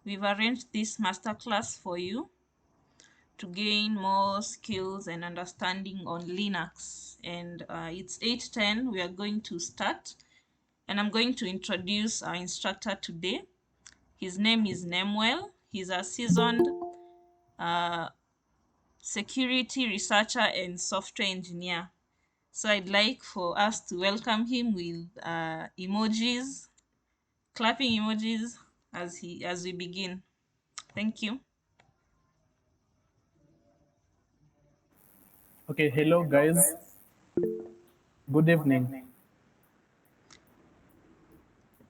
We've arranged this masterclass for you to gain more skills and understanding on Linux. And it's 8:10. We are going to start. And I'm going to introduce our instructor today. His name is Nemuel. He's a seasoned uh, security researcher and software engineer. So I'd like for us to welcome him with emojis, clapping emojis as we begin. Thank you. Okay, hello guys. Good evening.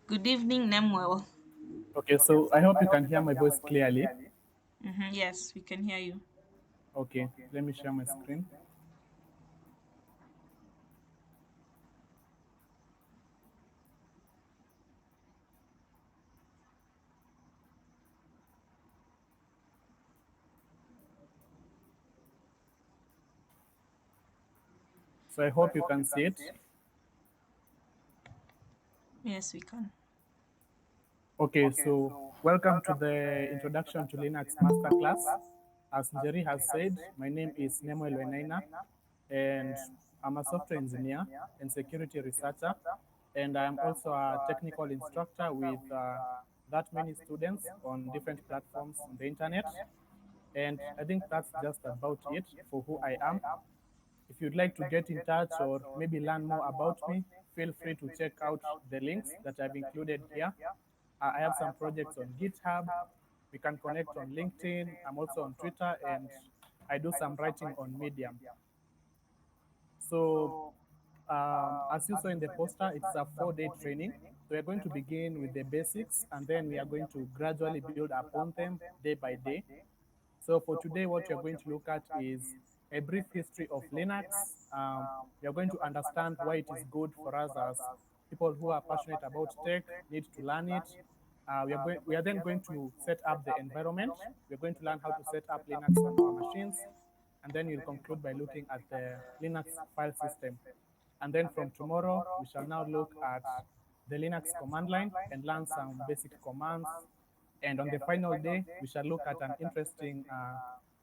Good evening, Nemuel. Okay, so I hope you can hear my voice clearly. Yes, we can hear you. Okay, let me share my screen. So I hope you can see it. Yes, we can. Okay, so welcome to the Introduction to Linux Masterclass. As Njeri has said, my name is Nemuel Wenaina, and I'm a software engineer and security researcher, and I'm also a technical instructor with that many students on different platforms on the internet. And I think that's just about it for who I am. If you'd like to get in touch or maybe learn more about me, feel free to check out the links that I've included here. I have some projects on GitHub. We can connect on LinkedIn. I'm also on Twitter, and I do some writing on Medium. So, as you saw in the poster, it's a 4-day training. So we're going to begin with the basics, and then we are going to gradually build upon them day by day. So for today, what you're going to look at is a brief history of Linux. You're going to understand why it is good for us as people who are passionate about tech, need to learn it. We are then going to set up the environment. We're going to learn how to set up Linux on our machines. And then you'll conclude by looking at the Linux file system. And then from tomorrow, we shall now look at the Linux command line and learn some basic commands. And on the final day, we shall look at an interesting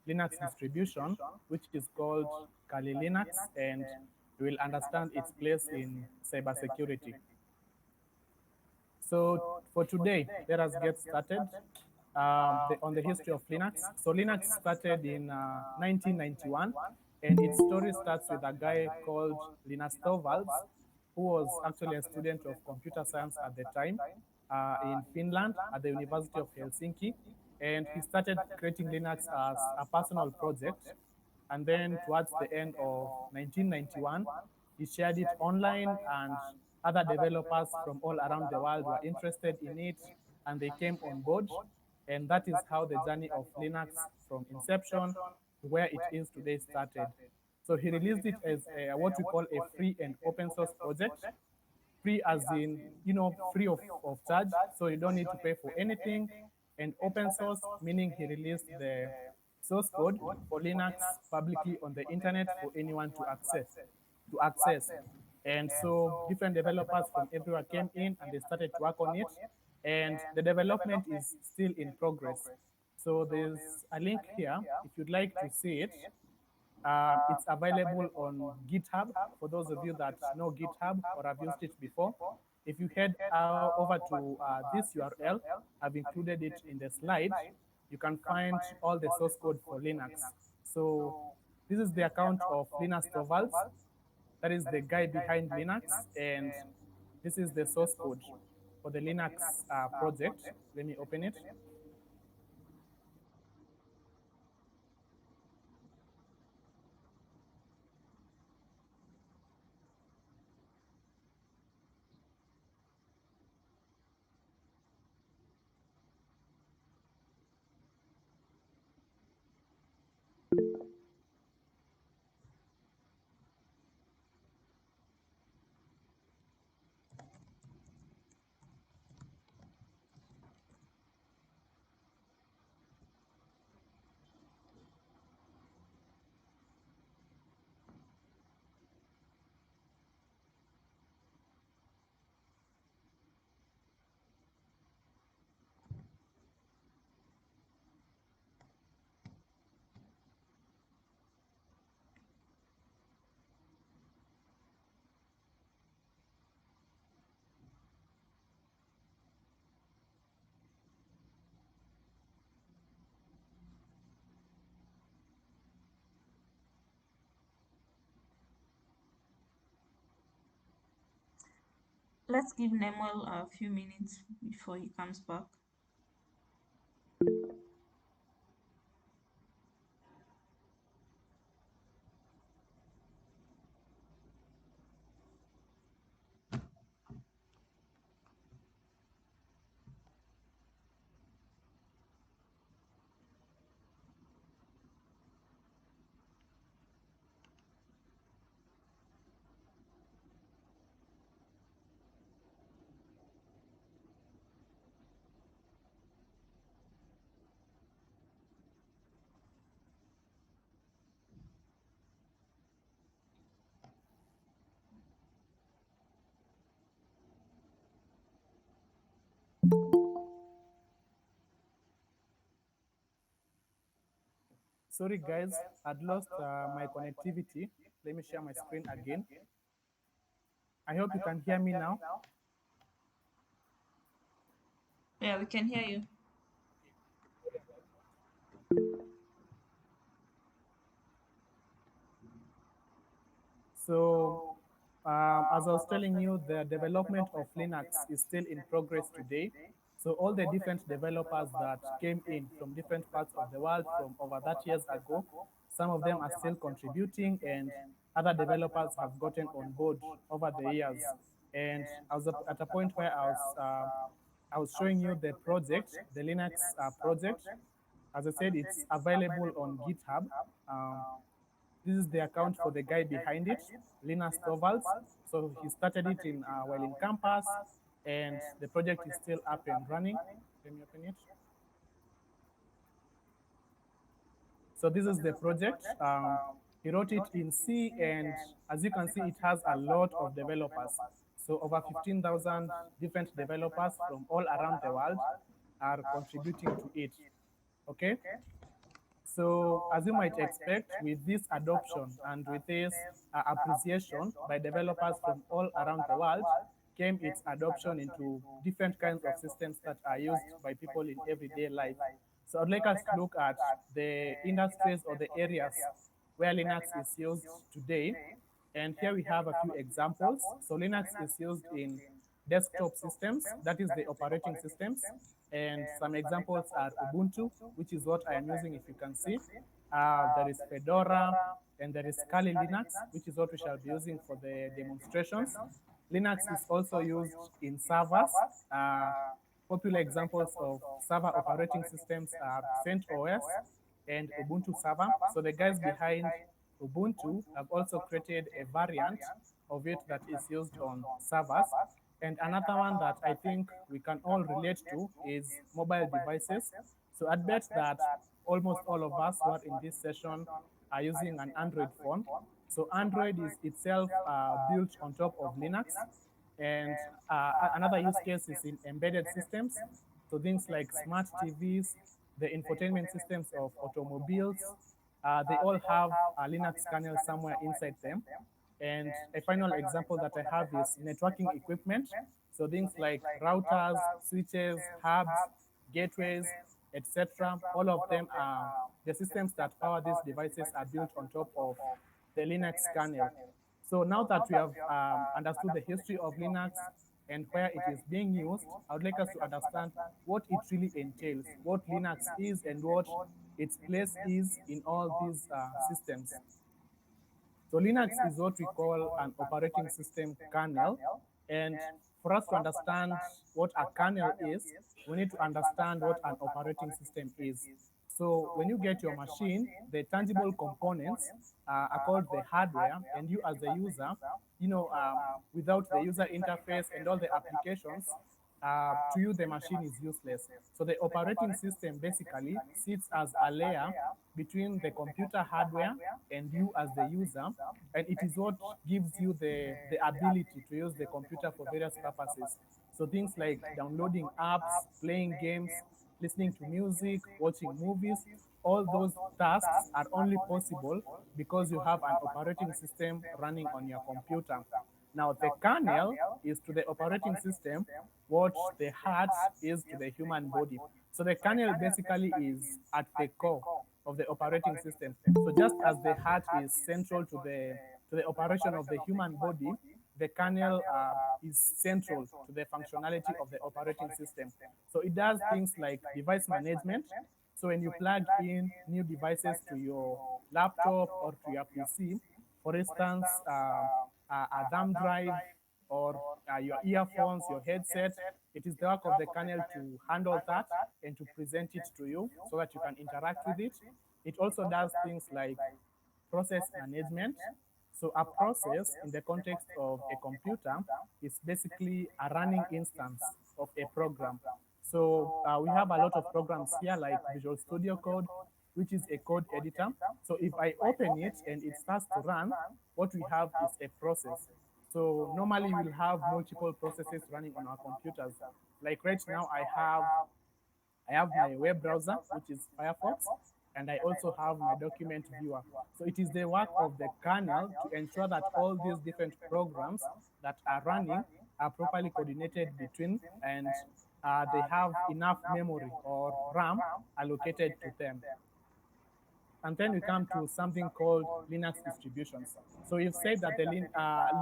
Linux distribution, which is called Kali Linux, and we will understand its place in cybersecurity. So for today, let us get started on the history of Linux. So Linux started in 1991, and its story starts with a guy called Linus Torvalds, who was actually a student of computer science at the time in Finland at the University of Helsinki. And he started creating Linux as a personal project. And then towards the end of 1991, he shared it online, and other developers from all around the world were interested in it, and they came on board. And that is how the journey of Linux from inception to where it is today started. So he released it as what we call a free and open source project. Free as in, free of charge, so you don't need to pay for anything. And open source, meaning he released the source code for Linux publicly on the internet for anyone to access. And so different developers from everywhere came in and they started to work on it. And the development is still in progress. So there's a link here if you'd like to see it. It's available on GitHub for those of you that know GitHub or have used it before. If you head over to this URL, I've included it in the slide. You can find all the source code for Linux. So this is the account of Linus Torvalds. That is the guy behind Linux, and this is the source code for the Linux project. Let me open it. Let's give Nemuel a few minutes before he comes back. Sorry, guys, I'd lost my connectivity. Let me share my screen again. I hope you can hear me now. Yeah, we can hear you. So, as I was telling you, the development of Linux is still in progress today. So all the different developers that came in from different parts of the world from over that years ago, some of them are still contributing and other developers have gotten on board over the years. And I was at a point where I was showing you the project, the Linux project. As I said, it's available on GitHub. Um, this is the account for the guy behind it, Linus Torvalds. So he started it in while in campus, and the project is still up and running. Let me open it. So this is the project. He wrote it in C, and as you can see, it has a lot of developers. So over 15,000 different developers from all around the world are contributing to it. Okay. So, as you might expect, with this adoption and with this appreciation by developers from all around the world, came its adoption into different kinds of systems that are used by people in everyday life. So, I'd like us to look at the industries or the areas where Linux is used today. And here we have a few examples. So, Linux is used in desktop systems, that is the operating systems. And some examples are Ubuntu, which is what I am using, if you can see. There is Fedora, and there is Kali Linux, which is what we shall be using for the demonstrations. Linux is also used in servers. Popular examples of server operating systems are CentOS and Ubuntu Server. So the guys behind Ubuntu have also created a variant of it that is used on servers. And another one that I think we can all relate to is mobile devices. So I'd bet that almost all of us who are in this session are using an Android phone. So Android is itself built on top of Linux. And another use case is in embedded systems. So things like smart TVs, the infotainment systems of automobiles, they all have a Linux kernel somewhere inside them. And a final example that I have is networking equipment. So things like routers, switches, hubs, gateways, etc. All of them are the systems that power these devices are built on top of the Linux kernel. So now that we have understood the history of Linux and where it is being used, I would like us to understand what it really entails, what Linux is and what its place is in all these systems. So Linux is what we call an operating system kernel. And for us to understand what a kernel is, we need to understand what an operating system is. So when you get your machine, the tangible components are called the hardware, and you as the user, without the user interface and all the applications, to you the machine is useless. So the operating system basically sits as a layer between the computer hardware and you as the user, and it is what gives you the ability to use the computer for various purposes. So things like downloading apps, playing games, listening to music, watching movies, all those tasks are only possible because you have an operating system running on your computer. Now, the kernel is to the operating system what the heart is to the human body. So the kernel basically is at the core of the operating system. So just as the heart is central to the operation of the human body, the kernel is central to the functionality of the operating system. So it does things like device management. So when you plug in new devices to your laptop or to your PC, for instance, a thumb drive or your earphones, your headset, it is the work of the kernel to handle that and to present it to you so that you can interact with it. It also does things like process management. So a process in the context of a computer is basically a running instance of a program. So we have a lot of programs here like Visual Studio Code, which is a code editor. So if I open it and it starts to run, what we have is a process. So normally we'll have multiple processes running on our computers. Like right now, I have my web browser, which is Firefox, and I also have my document viewer. So it is the work of the kernel to ensure that all these different programs that are running are properly coordinated between, and they have enough memory or RAM allocated to them. And then we come to something called Linux distributions. So you've said that the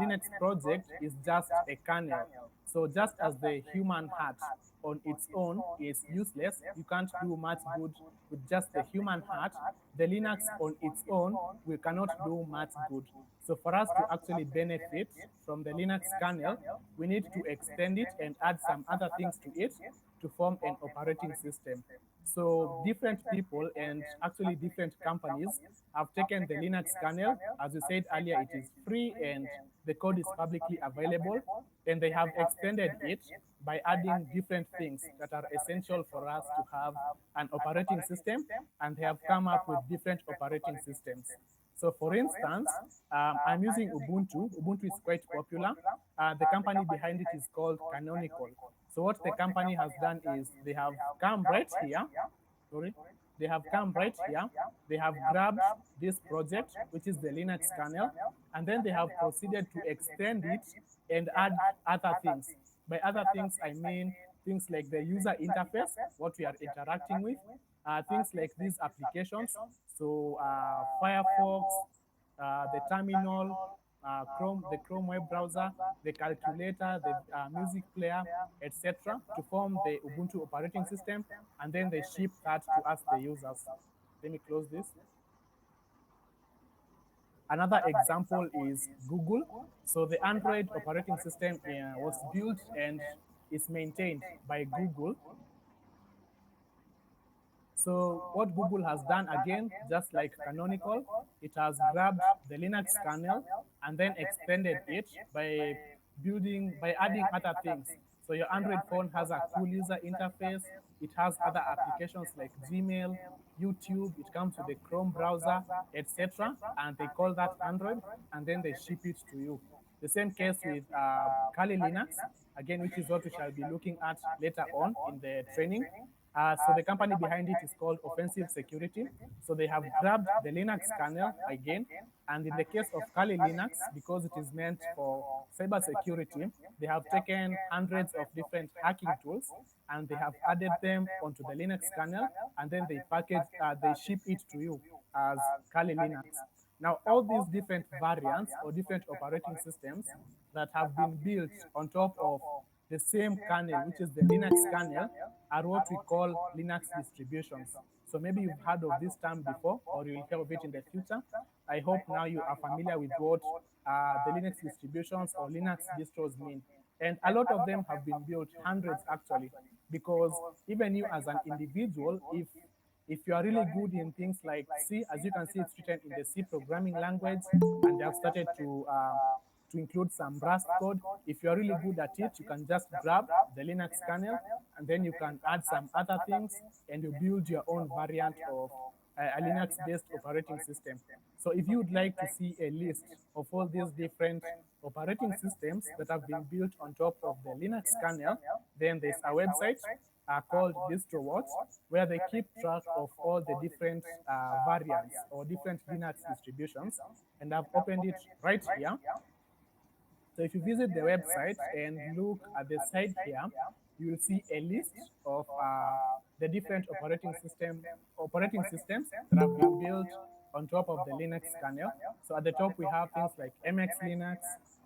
Linux project is just a kernel. So just as the human heart on its own is useless, you can't do much good with just the human heart. The Linux on its own, we cannot do much good. So for us to actually benefit from the Linux kernel, we need to extend it and add some other things to it to form an operating system. So different people and actually different companies have taken the Linux kernel. As you said earlier, it is free and the code is publicly available. And they have extended it by adding different things that are essential for us to have an operating system. And they have come up with different operating systems. So for instance, I'm using Ubuntu. Ubuntu is quite popular. The company behind it is called Canonical. So what the company has done is they have come right here, sorry, they have come right here, they have grabbed this project, which is the Linux kernel, and then they have proceeded to extend it and add other things. By other things, I mean things like the user interface, what we are interacting with, things like these applications. So Firefox, the terminal, the Chrome web browser, the calculator, the music player, etc., to form the Ubuntu operating system, and then they ship that to us, the users. Let me close this. Another example is Google. So the Android operating system was built and is maintained by Google. So what Google has done again, just like Canonical, it has grabbed the Linux kernel and then extended it by adding other things. So your Android phone has a cool user interface. It has other applications like Gmail, YouTube. It comes with the Chrome browser, etc. And they call that Android, and then they ship it to you. The same case with Kali Linux, again, which is what we shall be looking at later on in the training. So the company behind it is called Offensive Security. So they have grabbed the Linux kernel again, and in the case of Kali Linux, because it is meant for cybersecurity, they have taken hundreds of different hacking tools and they have added them onto the Linux kernel, and then they ship it to you as Kali Linux. Now, all these different variants or different operating systems that have been built on top of the same kernel, which is the Linux kernel, are what we call Linux distributions. So maybe you've heard of this term before, or you'll hear of it in the future. I hope now you are familiar with what the Linux distributions or Linux distros mean. And a lot of them have been built, hundreds actually, because even you as an individual, if you are really good in things like C, as you can see, it's written in the C programming language, and they have started to include some Rust code. If you are really good at it, you can just grab the Linux kernel, and then you can add some other things, and you build your own variant of a Linux-based operating system. So if you would like to see a list of all these different operating systems that have been built on top of the Linux kernel, then there's a website called DistroWatch, where they keep track of all the different variants or different Linux distributions. And I've opened it right here. So if you visit the website and look at the side here, you will see a list of the different operating systems that have been built on top of the Linux kernel. So at the top we have things like MX Linux,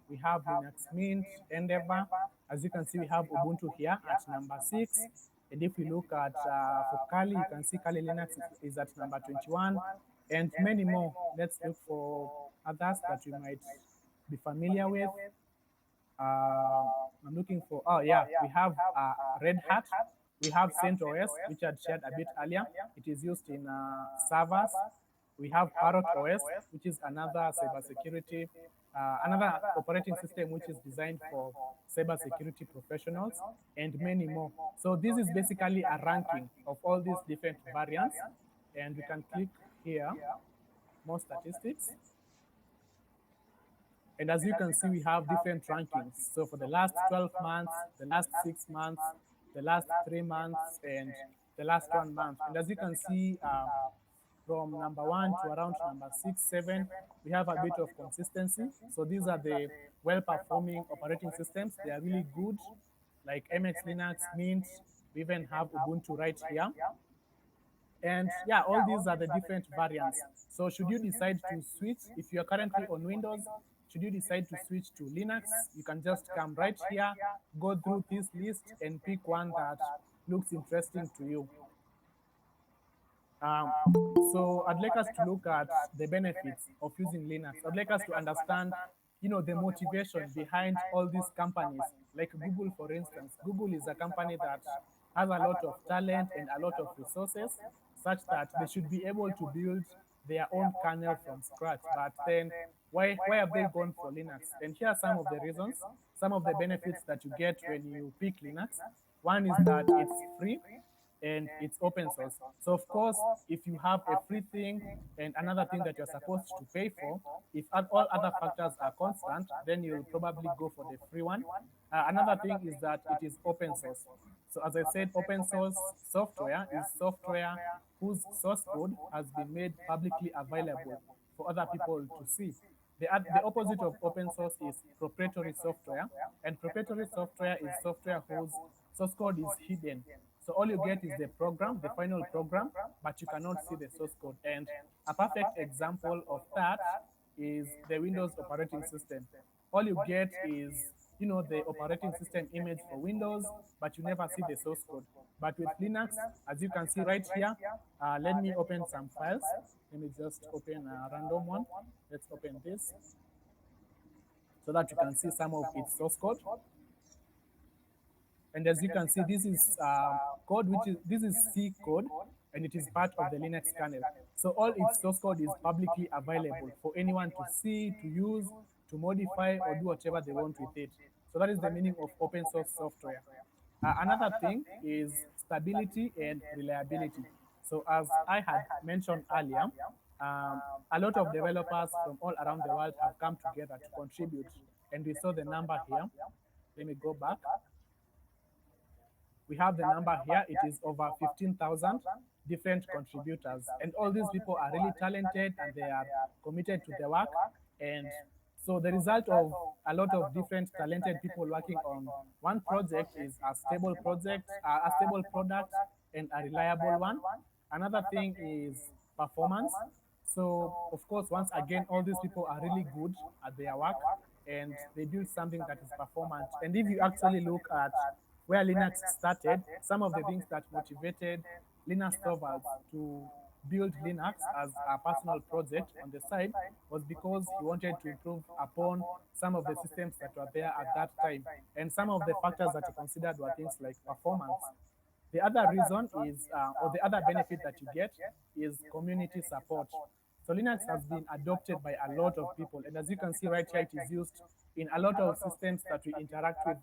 we have Linux Mint, Endeavor. As you can see, we have Ubuntu here at number 6. And if we look at for Kali, you can see Kali Linux is at number 21, and many more. Let's look for others that we might be familiar with. Uh, I'm looking for, oh yeah, we have Red Hat. We have CentOS, which I had shared a bit earlier. It is used in servers. We have Parrot OS, which is another cybersecurity, another operating system which is designed for cybersecurity professionals, and many more. So this is basically a ranking of all these different variants, and we can click here, more statistics. And as you can see, we have different rankings. So for the last 12 months, the last 6 months, the last 3 months, and the last 1 month. And as you can see, from number 1 to around number 6, 7, we have a bit of consistency. So these are the well-performing operating systems. They are really good, like MX Linux, Mint. We even have Ubuntu right here. And yeah, all these are the different variants. So should you decide to switch, if you're currently on Windows, should you decide to switch to Linux, you can just come right here, go through this list and pick one that looks interesting to you. Um, so I'd like us to look at the benefits of using Linux. I'd like us to understand, the motivation behind all these companies, like Google, for instance. Google is a company that has a lot of talent and a lot of resources, such that they should be able to build their own kernel from scratch. But then, why have they gone for Linux? And here are some of the reasons, some of the benefits that you get when you pick Linux. One is that it's free and it's open source. So of course, if you have a free thing and another thing that you're supposed to pay for, if all other factors are constant, then you'll probably go for the free one. Another thing is that it is open source. So as I said, open source software is software whose source code has been made publicly available for other people to see. The opposite of open source is proprietary software, and proprietary software is software whose source code is hidden. So all you get is the program, the final program, but you cannot see the source code. And a perfect example of that is the Windows operating system. All you get is, the operating system image for Windows, but you never see the source code. But with Linux, as you can see right here, let me open some files. Let me just open a random one. Let's open this so that you can see some of its source code. And as you can see, this is code, this is C code, and it is part of the Linux kernel. So all its source code is publicly available for anyone to see, to use, to modify, or do whatever they want with it. So that is the meaning of open source software. Another thing is stability and reliability. So as I had mentioned earlier, a lot of developers from all around the world have come together to contribute. And we saw the number here. Let me go back. We have the number here. It is over 15,000 different contributors. And all these people are really talented and they are committed to the work. And so the result of a lot of different talented people working on one project is a stable project, a stable product, and a reliable one. Another thing is performance. So of course, once again, all these people are really good at their work and they build something that is performant. And if you actually look at where Linux started, some of the things that motivated Linus Torvalds to build Linux as a personal project on the side was because he wanted to improve upon some of the systems that were there at that time. And some of the factors that he considered were things like performance. The other reason is, or the other benefit that you get is community support. So Linux has been adopted by a lot of people. And as you can see right here, it is used in a lot of systems that we interact with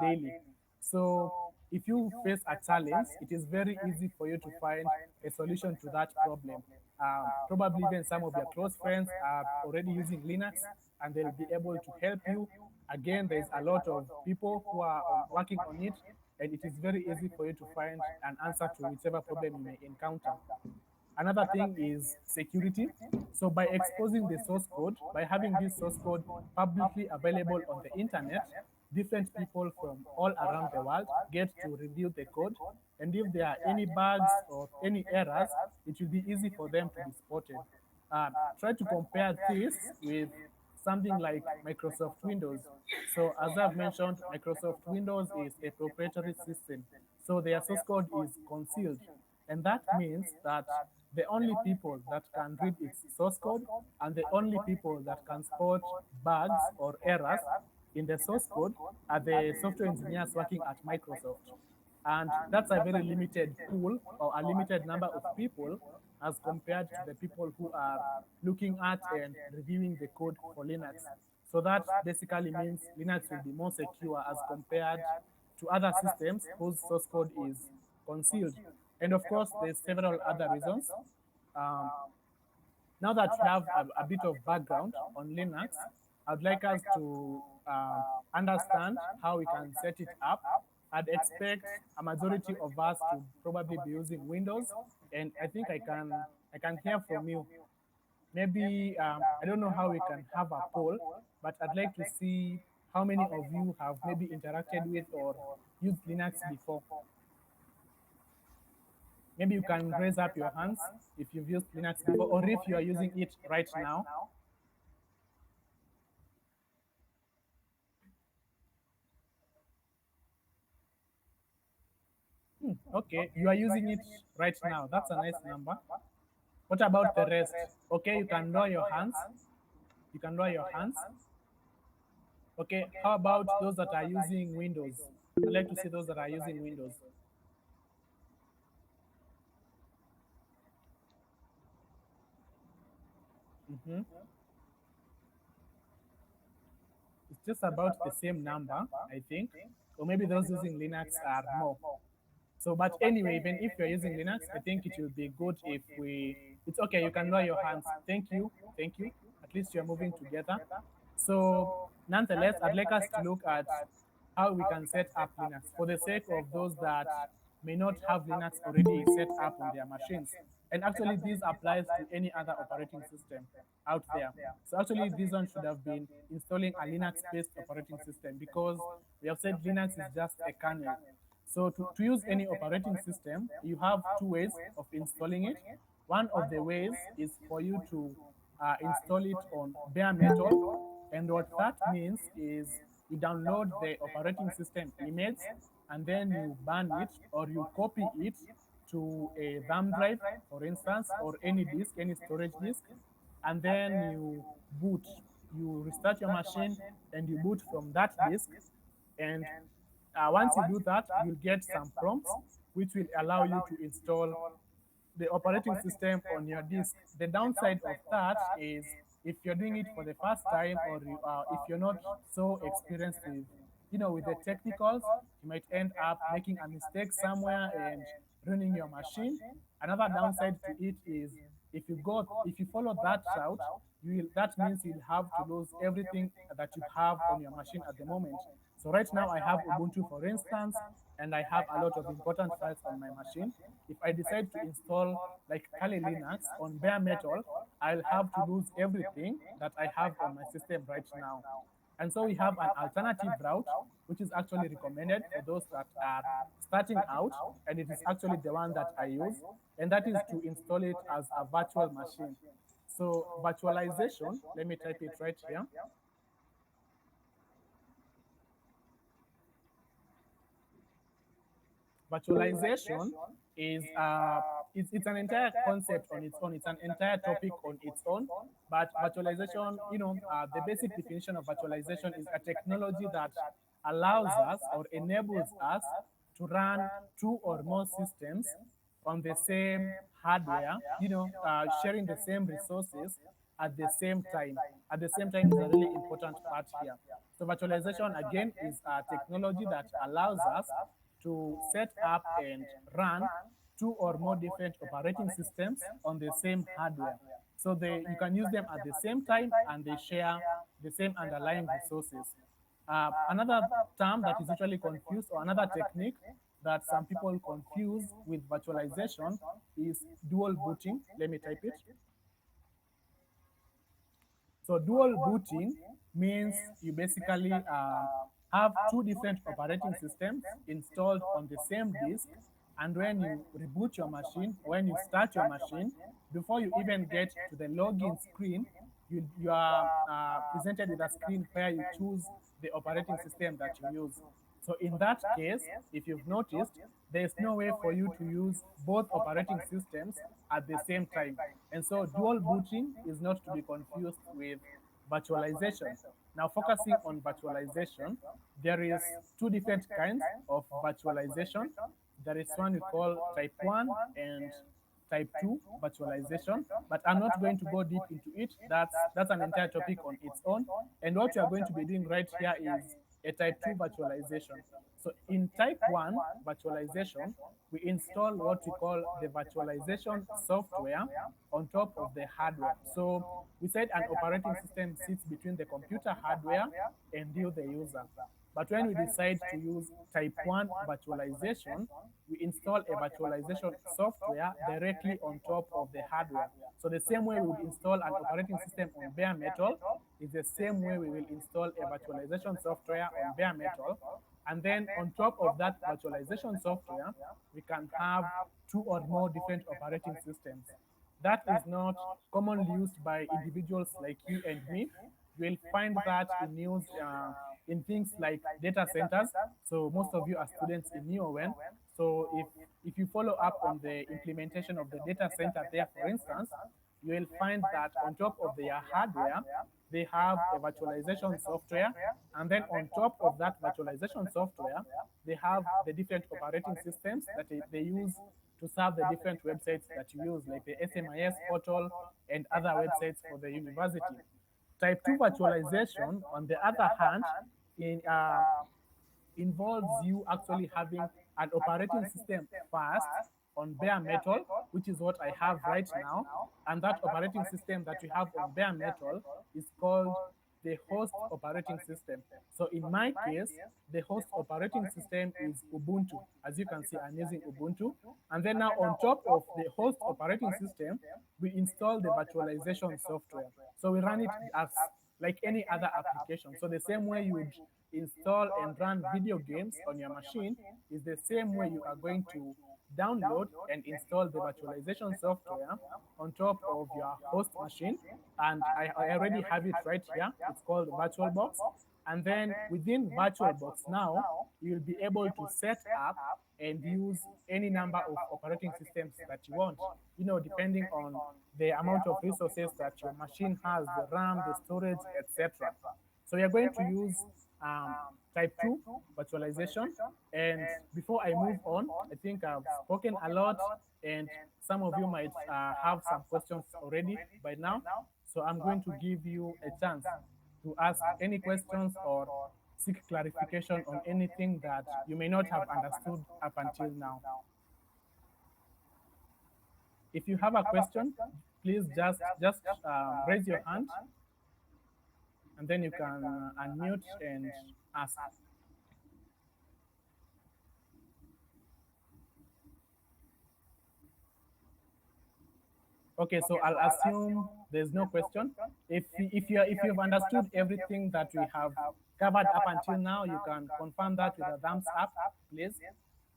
daily. So if you face a challenge, it is very easy for you to find a solution to that problem. Probably even some of your close friends are already using Linux and they'll be able to help you. Again, there's a lot of people who are working on it, and it is very easy for you to find an answer to whichever problem you may encounter. Another thing is security. So by exposing the source code, by having this source code publicly available on the internet, different people from all around the world get to review the code. And if there are any bugs or any errors, it will be easy for them to be spotted. Try to compare this with something like Microsoft Windows. So as I've mentioned, Microsoft Windows is a proprietary system. So their source code is concealed. And that means that the only people that can read its source code and the only people that can spot bugs or errors in the source code are the software engineers working at Microsoft. And that's a very limited pool or a limited number of people as compared to the people who are looking at and reviewing the code for Linux. So that basically means Linux will be more secure as compared to other systems whose source code is concealed. And of course, there's several other reasons. Um, Now that we have a bit of background on Linux, I'd like us to understand how we can set it up. I'd expect a majority of us to probably be using Windows, and I think I can hear from you. Maybe I don't know how we can have a poll, but I'd like to see how many of you have maybe interacted with or used Linux before. Maybe you can raise up your hands if you've used Linux before or if you are using it right now. Okay, you are using it right now. That's a nice number. What about the rest? Okay, you can lower your hands. You can lower your hands. Okay, how about those that are using Windows? I'd like to see those that are using Windows. Mhm. It's just about the same number, I think. Or maybe those using Linux are more. So, but anyway, even if you're using Linux, I think it will be good if it's okay, you can lower your hands. Thank you. Thank you. At least you're moving together. So, nonetheless, I'd like us to look at how we can set up Linux for the sake of those that may not have Linux already set up on their machines. And actually, this applies to any other operating system out there. So actually, this one should have been installing a Linux-based operating system because we have said Linux is just a kernel. So to use any operating system, you have two ways of installing it. One of the ways is for you to install it on bare metal. And what that means is you download the operating system image and then you burn it or you copy it to a thumb drive, for instance, or any disk, any storage disk, and then you boot. You restart your machine and you boot from that disk. And once you do that, you'll get some prompts which will allow you to install the operating system on your disk. The downside of that is if you're doing it for the first time or if you're not so experienced with, with the technicals, you might end up making a mistake somewhere and ruining your machine. Another downside to it is if you follow that route, that means you'll have to lose everything that you have on your machine at the moment. So right now I have Ubuntu, for instance, and I have a lot of important files on my machine. If I decide to install like Kali Linux on bare metal, I'll have to lose everything that I have on my system right now. And so we have an alternative route, which is actually recommended for those that are starting out, and it is actually the one that I use, and that is to install it as a virtual machine. So virtualization, let me type it right here. Virtualization is it's an entire concept on its own. It's an entire topic on its own. But virtualization, the basic definition of virtualization is a technology that allows us or enables us to run two or more systems on the same hardware, sharing the same resources at the same time. At the same time is a really important part here. So virtualization again is a technology that allows us to set up and run two or more different operating systems on the same hardware. So you can use them at the same time and they share the same underlying resources. Another term that is usually confused, or another technique that some people confuse with virtualization, is dual booting. Let me type it. So dual booting means you basically have two different operating systems installed on the same disk. And when you reboot your machine, when you start your machine, before you even get to the login screen, you are presented with a screen where you choose the operating system that you use. So in that case, if you've noticed, there's no way for you to use both operating systems at the same time. And so dual booting is not to be confused with virtualization. Now, focusing on virtualization, there is two different kinds of virtualization. There is one we call type 1 and type 2 virtualization, but I'm not going to go deep into it. That's an entire topic on its own. And what we are going to be doing right here is a type 2 virtualization. So in type 1 virtualization, we install what we call the virtualization software on top of the hardware. So we said an operating system sits between the computer hardware and you, the user. But when we decide to use type 1 virtualization, we install a virtualization software directly on top of the hardware. So the same way we would install an operating system on bare metal is the same way we will install a virtualization software on bare metal. And then on top of that virtualization software, we can have two or more different operating systems. That is not commonly used by individuals like you and me. You will find that in news in things like data centers. So most of you are students in NEOWEN. So if you follow up on the implementation of the data center there, for instance, you will find that on top of their hardware, they have a virtualization software. And then on top of that virtualization software, they have the different operating systems that they use to serve the different websites that you use, like the SMIS portal and other websites for the university. Type 2 virtualization, on the other hand, in, involves you actually having an operating system first on bare metal, which is what I have right now. And that operating system that we have on bare metal is called the host operating system. So in my case, the host operating system is Ubuntu. As you can see, I'm using Ubuntu. And then now on top of the host operating system, we install the virtualization software. So we run it as like any other application. So the same way you would install and run video games on your machine is the same way you are going to download and install the virtualization software on top of your host machine. And I already have it right here. It's called VirtualBox. And then within VirtualBox now, you'll be able to set up and use any number of operating systems that you want, depending on the amount of resources that your machine has, the RAM, the storage, etc. So we are going to use type 2 virtualization. And before I move on, I think I've spoken a lot, and some of you might have some questions already by now. So I'm going to give you a chance to ask any questions or seek clarification on anything that you may not have understood up until now. If you have a question, please just raise your hand, and then you can unmute and ask. Okay, so I'll assume there's no question. If you've understood everything that we have covered up until now, you can confirm that with a thumbs up, please,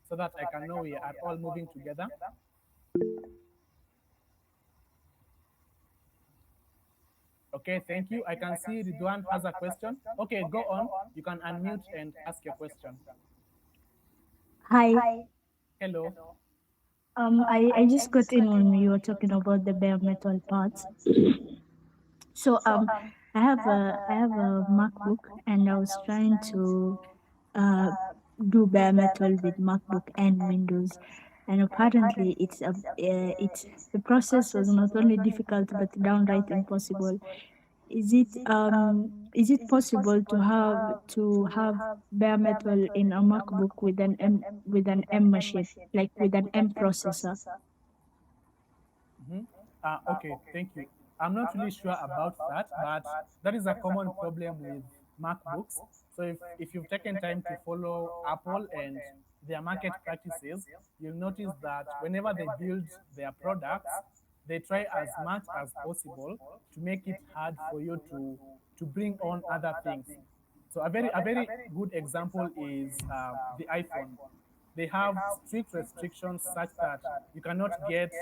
so that I can know we are all moving together. Okay, thank you. I can see Ridwan has a question. Okay, go on. You can unmute and ask your question. Hi. Hello. I just got in when you were talking about the bare metal parts. So I have a MacBook and I was trying to do bare metal with MacBook and Windows, and apparently it's the process was not only difficult but downright impossible. Is it possible to have bare metal in a MacBook with an M machine, like with an M processor? Okay, thank you. I'm not really sure about that, but that is a common problem with MacBooks. So if you've taken time to follow Apple and their market practices, you'll notice that whenever they build their products, they try as much as possible to make it hard for you to bring on other things. So a very good example is the iPhone. they have strict restrictions such that you cannot get,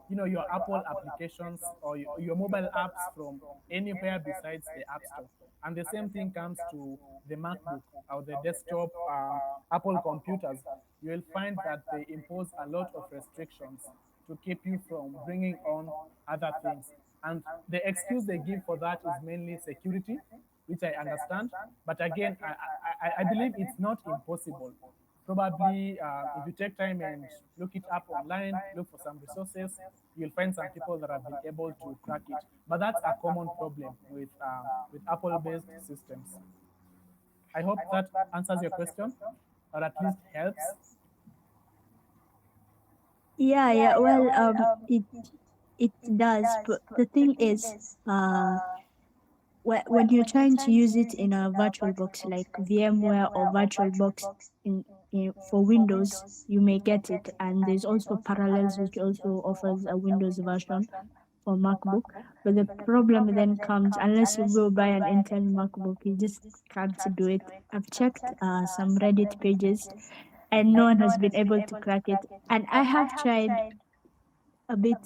your Apple applications or your mobile apps from anywhere besides the App Store. And the same thing comes to the MacBook or the desktop Apple computers. You will find that they impose a lot of restrictions to keep you from bringing on other things. And the excuse they give for that is mainly security, which I understand. But again, I believe it's not impossible. Probably, if you take time and look it up online, look for some resources, you'll find some people that have been able to crack it. But that's a common problem with Apple-based systems. I hope that answers your question, or at least helps. Yeah, yeah. Well, it does, but the thing is, when you're trying to use it in a virtual box like VMware or VirtualBox for Windows, you may get it, and there's also Parallels, which also offers a Windows version for MacBook. But the problem then comes, unless you go buy an Intel MacBook, you just can't do it. I've checked some Reddit pages, and no one has been able to crack it. And I have tried a bit.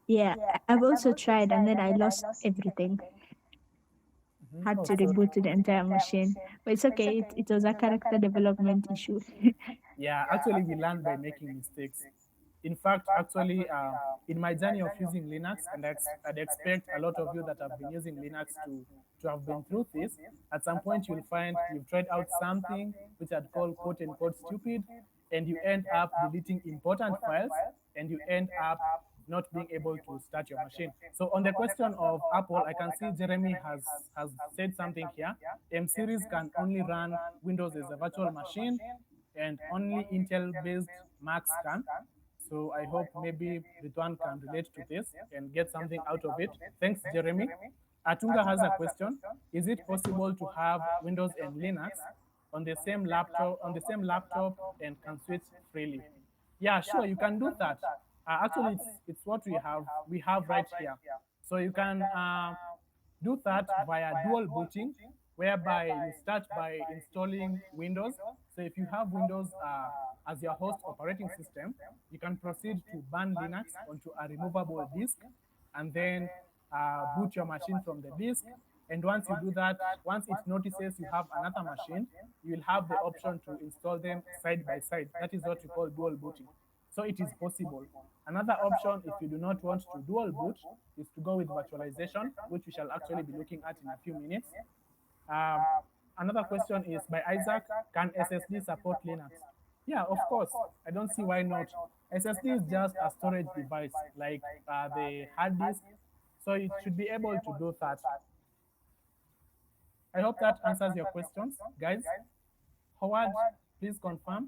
Yeah, I've also tried, and then I lost everything. Had to reboot the entire machine. But it's okay. It was a character development issue. Yeah, actually, we learn by making mistakes. In fact, actually, in my journey of using Linux, and I'd expect a lot of you that have been using Linux to have been through this, at some point you'll find you've tried out something which I'd call quote unquote stupid, and you end up deleting important files, and you end up not being able to start your machine. So on the question of Apple, I can see Jeremy has said something here. M series can only run Windows as a virtual machine, and only Intel-based Macs can. So I hope maybe Ritwan can relate to this and get something out of it. Thanks, Jeremy. Atunga has a question. Is it possible to have Windows and Linux on the same laptop and can switch freely? Yeah, sure, you can do that. Actually, it's what we have right here. So you can do that via dual booting, whereby you start by installing Windows. So if you have Windows as your host operating system, you can proceed to burn Linux onto a removable disk, and then boot your machine from the disk. And once you do that, once it notices you have another machine, you will have the option to install them side by side. That is what we call dual booting. So it is possible. Another option, if you do not want to dual boot, is to go with virtualization, which we shall actually be looking at in a few minutes. Um, Another question is by Isaac, can SSD support Linux? Yeah, of course. I don't see why not. SSD is just a storage device like the hard disk, so it should be able to do that. I hope that answers your questions, guys. Howard, please confirm.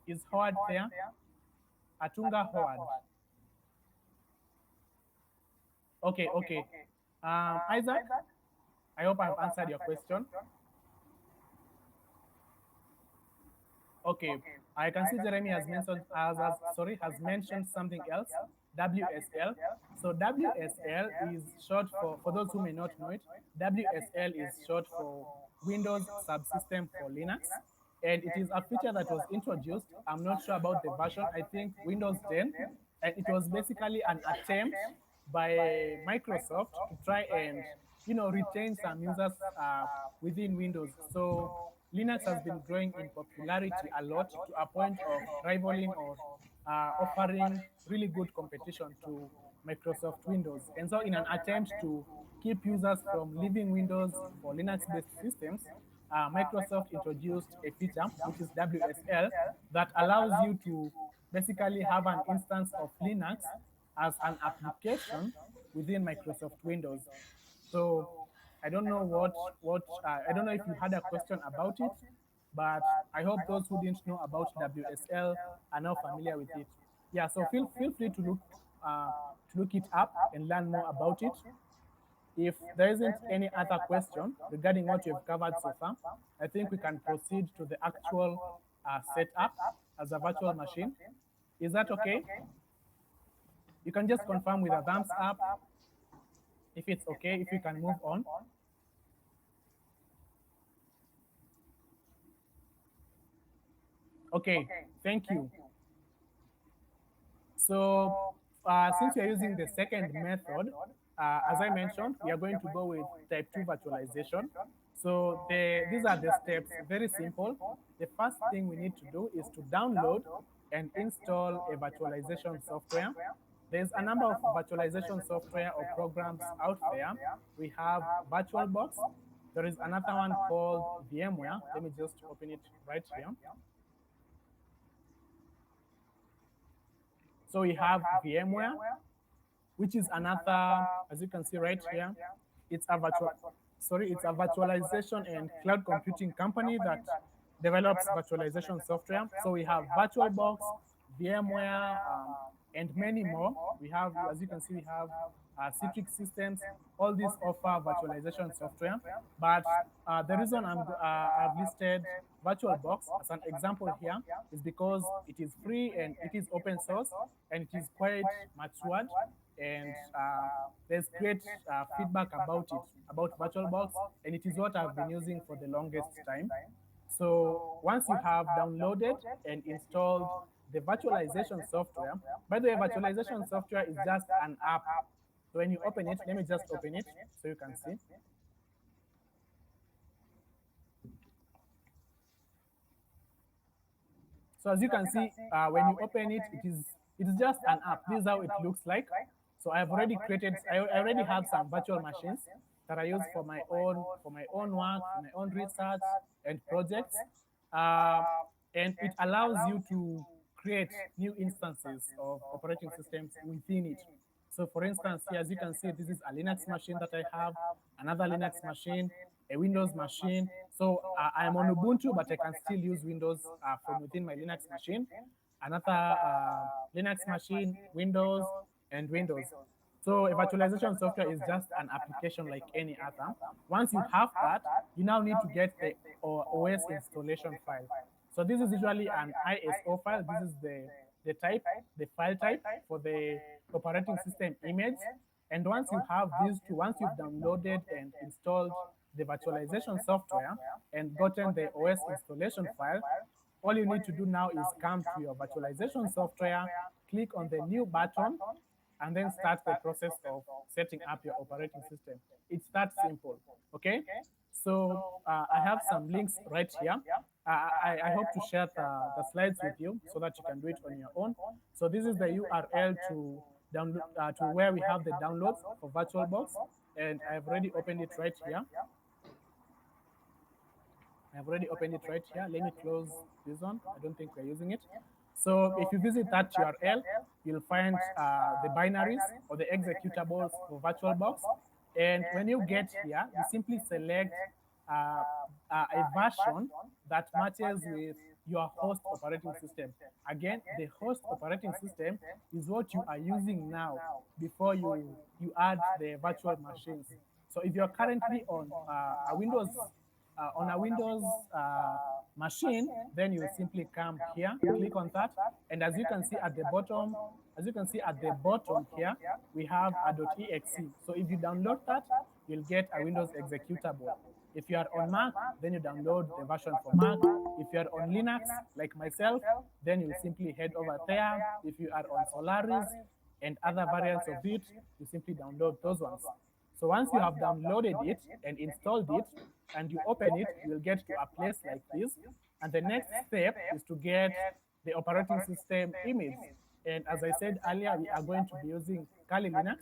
Is Howard there? Atunga Howard. Okay, okay. Isaac, I hope I've answered your question. Okay, I can see Jeremy has mentioned has mentioned something else, WSL. So WSL is short for those who may not know it, WSL is short for Windows Subsystem for Linux. And it is a feature that was introduced. I'm not sure about the version, I think Windows 10. And it was basically an attempt by Microsoft to try and retain some users within Windows. So Linux has been growing in popularity a lot to a point of rivaling or offering really good competition to Microsoft Windows. And so in an attempt to keep users from leaving Windows for Linux-based systems, Microsoft introduced a feature, which is WSL, that allows you to basically have an instance of Linux as an application within Microsoft Windows. So I don't know I don't know if you had a question about it, but I hope those who didn't know about WSL are now familiar with it. Yeah, so feel free to look it up and learn more about it. If there isn't any other question regarding what we've covered so far, I think we can proceed to the actual setup as a virtual machine. Is that okay? You can just confirm with a thumbs up. If it's okay, if we can move on. Okay, thank you. So since we are using the second method, as I mentioned, we are going to go with type 2 virtualization. So these are the steps, very simple. The first thing we need to do is to download and install a virtualization software. There's a number of virtualization software or programs out there. We have VirtualBox. There is another one called VMware. Let me just open it right here. So we have VMware, which is another, as you can see right here, it's a it's a virtualization and cloud computing company that develops virtualization software. So we have VirtualBox, VMware, and many more. We have, as you can see, we have Citrix Systems. All these offer virtualization software. But the reason I've listed VirtualBox as an example here is because it is free and it is open source and it is quite matured, and there's great feedback about it, about VirtualBox, and it is what I've been using for the longest time. So once you have downloaded and installed the virtualization software, by the way, virtualization software is just an app. So when you open it, let me just open it so you can see. So as you can see, when you open it, it is just an app. This is how it looks like. So I've already created, I already have some virtual machines that I use for my own work, for my own research and projects. Uh, and it allows you to create new instances of operating systems within it. So for instance, here, as you can see, this is a Linux machine that I have, another Linux machine, a Windows machine. So I'm on Ubuntu, but I can still use Windows from within my Linux machine. Another Linux machine, Windows, and Windows. So a virtualization software is just an application like any other. Once you have that, you now need to get the OS installation file. So this is usually an ISO file. This is the type, the file type for the operating system image. And once you have these two, once you've downloaded and installed the virtualization software and gotten the OS installation file, all you need to do now is come to your virtualization software, click on the new button, and then start the process of setting up your operating system. It's that simple, okay? So I have some links right here. I hope to share the slides with you so that you can do it on your own. So this is the URL to download to where we have the downloads for VirtualBox, and I've already opened it right here. I've already opened it right here. Let me close this one. I don't think we're using it. So if you visit that URL, you'll find the binaries or the executables for VirtualBox. And when you get here, you simply select a version that matches with your host operating system. Again, the host operating system is what you are using now before you add the virtual machines. So if you're currently on a Windows machine, then you simply come here, click on that, and as you can see at the bottom, here, we have a .exe. So if you download that, you'll get a Windows executable. If you are on Mac, then you download the version for Mac. If you are on Linux, like myself, then you simply head over there. If you are on Solaris and other variants of it, you simply download those ones. So once you have downloaded it and installed it, and you open it, you'll get to a place like this. And the next step is to get the operating system image. And as I said earlier, we are going to be using Kali Linux.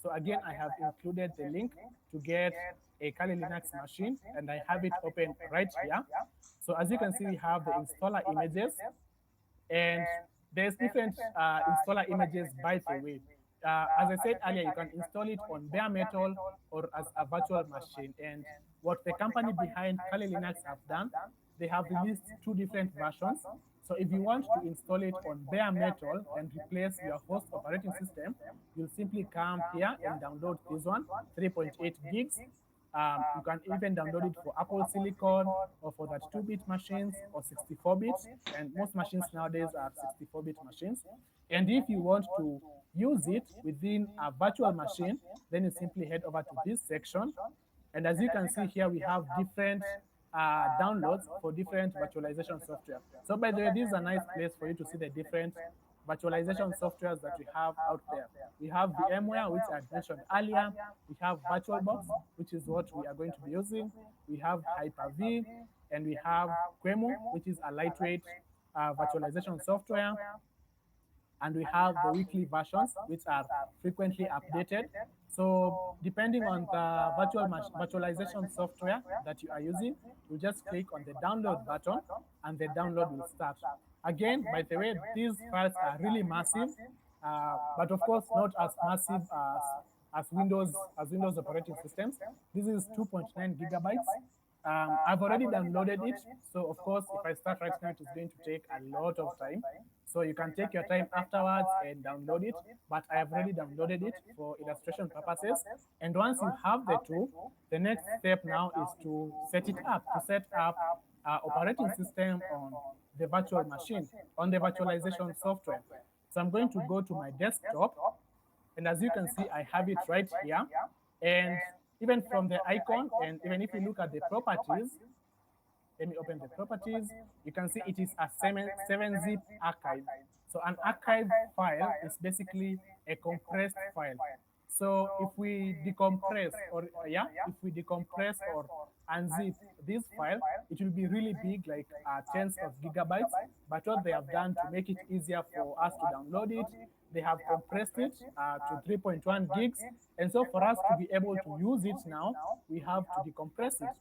So again, I have included the link to get a Kali Linux machine, and I have it open right here. So as you can see, we have the installer images, and there's different installer images, by the way. As I said earlier, you can install it on bare metal or as a virtual machine. And what the company behind Kali Linux have done, they have released two different versions. So if you want to install it on bare metal and replace your host operating system, you'll simply come here and download this one, 3.8 gigs. You can even download it for Apple Silicon or for that 2-bit machines or 64-bit. And most machines nowadays are 64-bit machines. And if you want to use it within a virtual machine, then you simply head over to this section. And as you can see here, we have different downloads for different virtualization software. So by the way, this is a nice place for you to see the different virtualization softwares that we have out there. We have VMware, which I mentioned earlier. We have VirtualBox, which is what we are going to be using. We have Hyper-V, and we have QEMU, which is a lightweight virtualization software. And we have the weekly versions, which are frequently updated. So depending on the virtualization software that you are using, you just click on the download button and the download will start. Again, by the way, these files are really massive, but of course not as massive as Windows operating systems. This is 2.9 gigabytes. I've already downloaded it, so of course, if I start right now, it is going to take a lot of time. So you can take your time afterwards and download it, but I have already downloaded it for illustration purposes. And once you have the tool, the next step now is to set it up, to set up operating system on the virtual machine, on the virtualization software. So I'm going to go to my desktop, and as you can see, I have it right here. And even from the icon, and even if you look at the properties, let me open the properties. You can see it is a 7-zip archive. So an archive file is basically a compressed file. So if we decompress or unzip this file, it will be really big, like tens of gigabytes. But what they have done to make it easier for us to download it, they have compressed it to 3.1 gigs. And so for us to be able to use it now, we have to decompress it.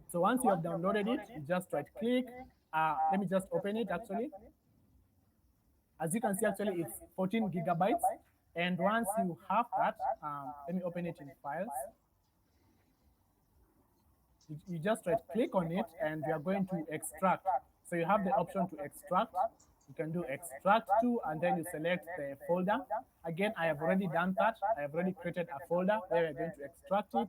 So once you have downloaded it, you just right click. Let me just open it actually. As you can see, actually it's 14 gigabytes. And once you have that, let me open it in files. You just right click on it and you are going to extract. So you have the option to extract. You can do extract to, and then you select the folder. Again, I have already done that. I have already created a folder where we're going to extract it.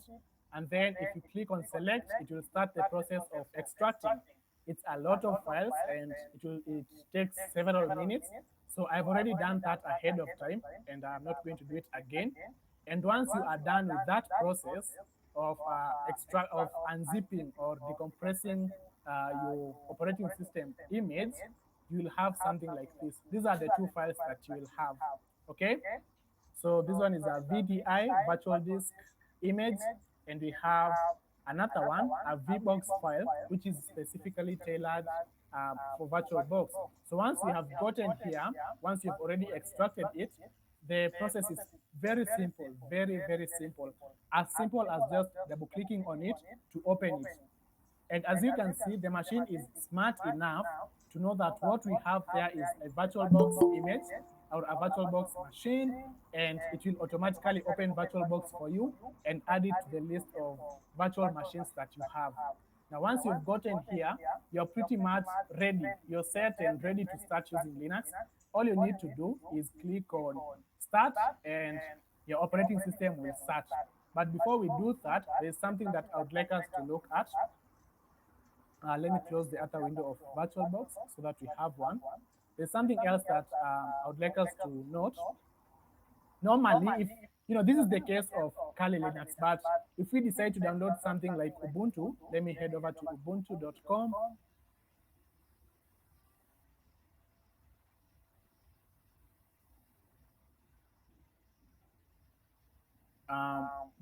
And then if you click on select, it will start the process of extracting. It's a lot of files and it takes several minutes. So I've already done that ahead of time and I'm not going to do it again. And once you are done with that process of unzipping or decompressing your operating system image, you will have something like this. These are the two files that you will have, okay? So this one is a VDI, virtual disk image, and we have another one, a VBox file, which is specifically tailored for VirtualBox. So once you have gotten here, once you've already extracted it, the process is very simple, very, very simple. As simple as just double-clicking on it to open it. And as you can see, the machine is smart enough to know that what we have there is a VirtualBox image or a VirtualBox machine, and it will automatically open VirtualBox for you and add it to the list of virtual machines that you have. Now, once you've gotten here, you're pretty much ready. You're set and ready to start using Linux. All you need to do is click on Start, and your operating system will start. But before we do that, there's something that I would like us to look at. Let me close the other window of VirtualBox so that we have one. There's something else that I would like us to note. Normally, if this is the case of Kali Linux, but if we decide to download something like Ubuntu, let me head over to ubuntu.com.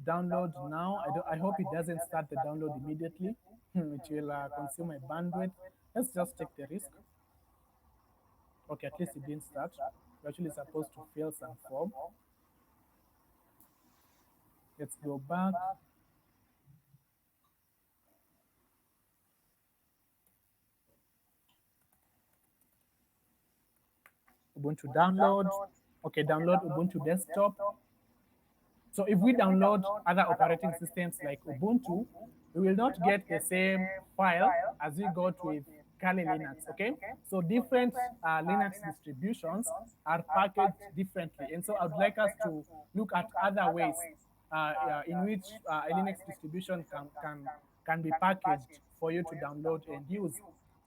Download now. I hope it doesn't start the download immediately. It will consume my bandwidth. Let's just take the risk. Okay, at least it didn't start. We're actually supposed to fill some form. Let's go back. Ubuntu download. Okay, download Ubuntu desktop. So if we download other operating systems like Ubuntu, we will not get the same file as we got with Kali Linux, okay? So different Linux distributions are packaged differently. And so I would like us to look at other ways in which a Linux distribution can be packaged for you to download and use.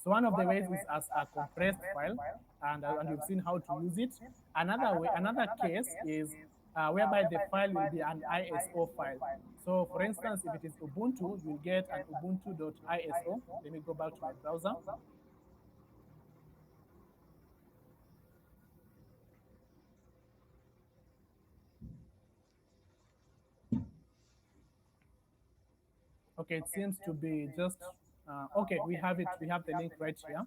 So one of the ways is as a compressed file, and you've seen how to use it. Another case is whereby the file will be an ISO file. So for instance, if it is Ubuntu, you'll get an ubuntu.iso. Let me go back to my browser. Okay, it seems to be just, okay, we have it. We have the link right here.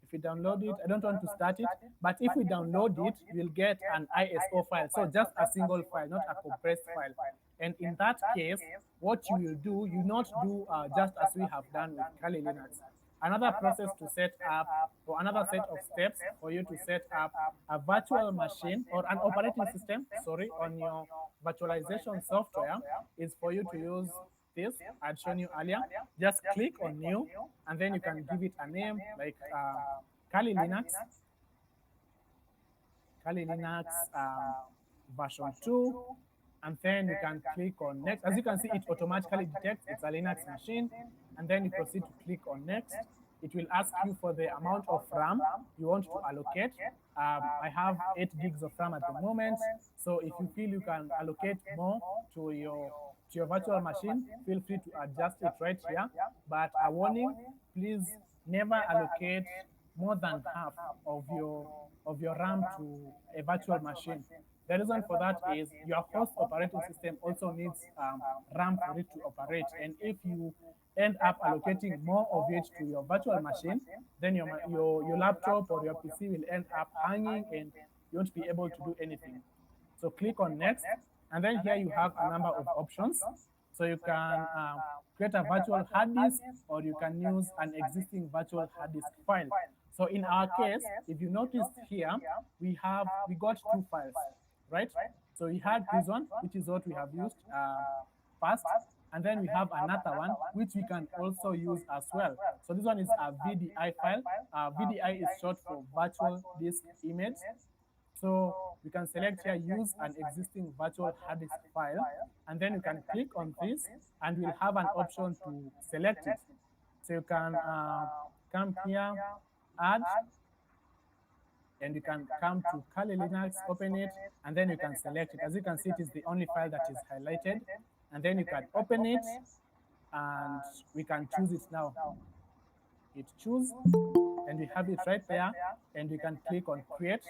If we download it, I don't want to start it, but if we download it, we'll get an ISO file. So just a single file, not a compressed file. And in that case, what you will do, you not do just as we have done with Kali Linux. Another process to set up, or another set of steps for you to set up a virtual machine or an operating system, sorry, on your virtualization software is for you to use this I'd shown you earlier. Just click on new, and then you can give it a name like Kali Linux, version 2, and then you can click on next. As you can see, it automatically detects it's a Linux machine, and then you proceed to click on next. It will ask you for the amount of RAM you want to allocate. I have 8 gigs of RAM at the moment, so if you feel you can allocate more to your virtual machine, feel free to adjust it right here. But a warning, please never allocate more than half of your RAM to a virtual machine. The reason for that is your host operating system also needs RAM for it to operate. And if you end up allocating more of it to your virtual machine, then your laptop or your PC will end up hanging and you won't be able to do anything. So click on next, and then here you have a number of options. So you can create a virtual hard disk, or you can use an existing virtual hard disk file. So in our case, if you noticed here, we got 2 files, right? So we had this one, which is what we have used first, and then we have another one, which we can also use as well. So this one is a VDI file. VDI is short for virtual disk image. So you can select here, use an existing virtual hard disk file, and then you can click on this, and we'll have an option to select it. So you can come here, add, and you can come to Kali Linux, open it, and then you can select it. As you can see, it is the only file that is highlighted, and then you can open it, and we can choose it now. Hit choose, and we have it right there, and we can click on create,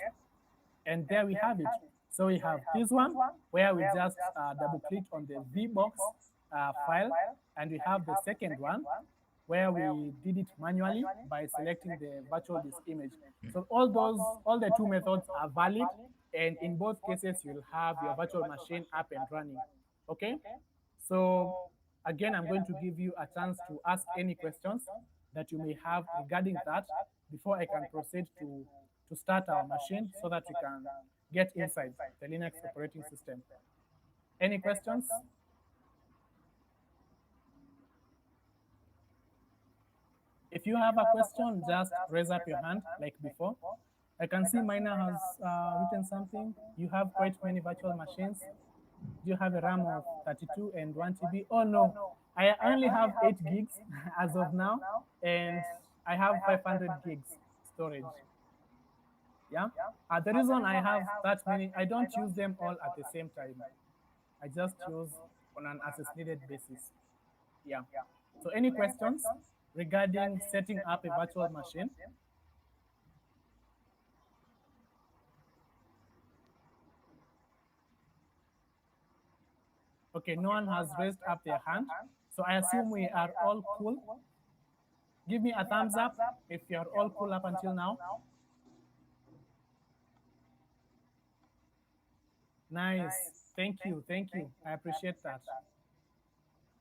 and there we have it. So we have this one where we just double click on the VBox file, and we have the second one where we did it manually by selecting the virtual disk image. So all the 2 methods are valid, and in both cases you'll have your virtual machine up and running. Okay, so again, I'm going to give you a chance to ask any questions that you may have regarding that before I can proceed to start our machine so that we can get inside the Linux operating system. Any questions? If you have a question, just raise up your hand like before. I can see Miner has written something. You have quite many virtual machines. Do you have a RAM of 32 and 1 TB? Oh no, I only have 8 gigs as of now, and I have 500 gigs storage. Yeah, the reason I have that many, I don't use them all at the same time. I just use on an as needed basis. Yeah. So any questions regarding setting up a virtual machine? Okay, no one has raised up their hand. So I assume we are all cool. Give me a thumbs up if you're all cool up until now. Nice. Thank you. Thank you. I appreciate that.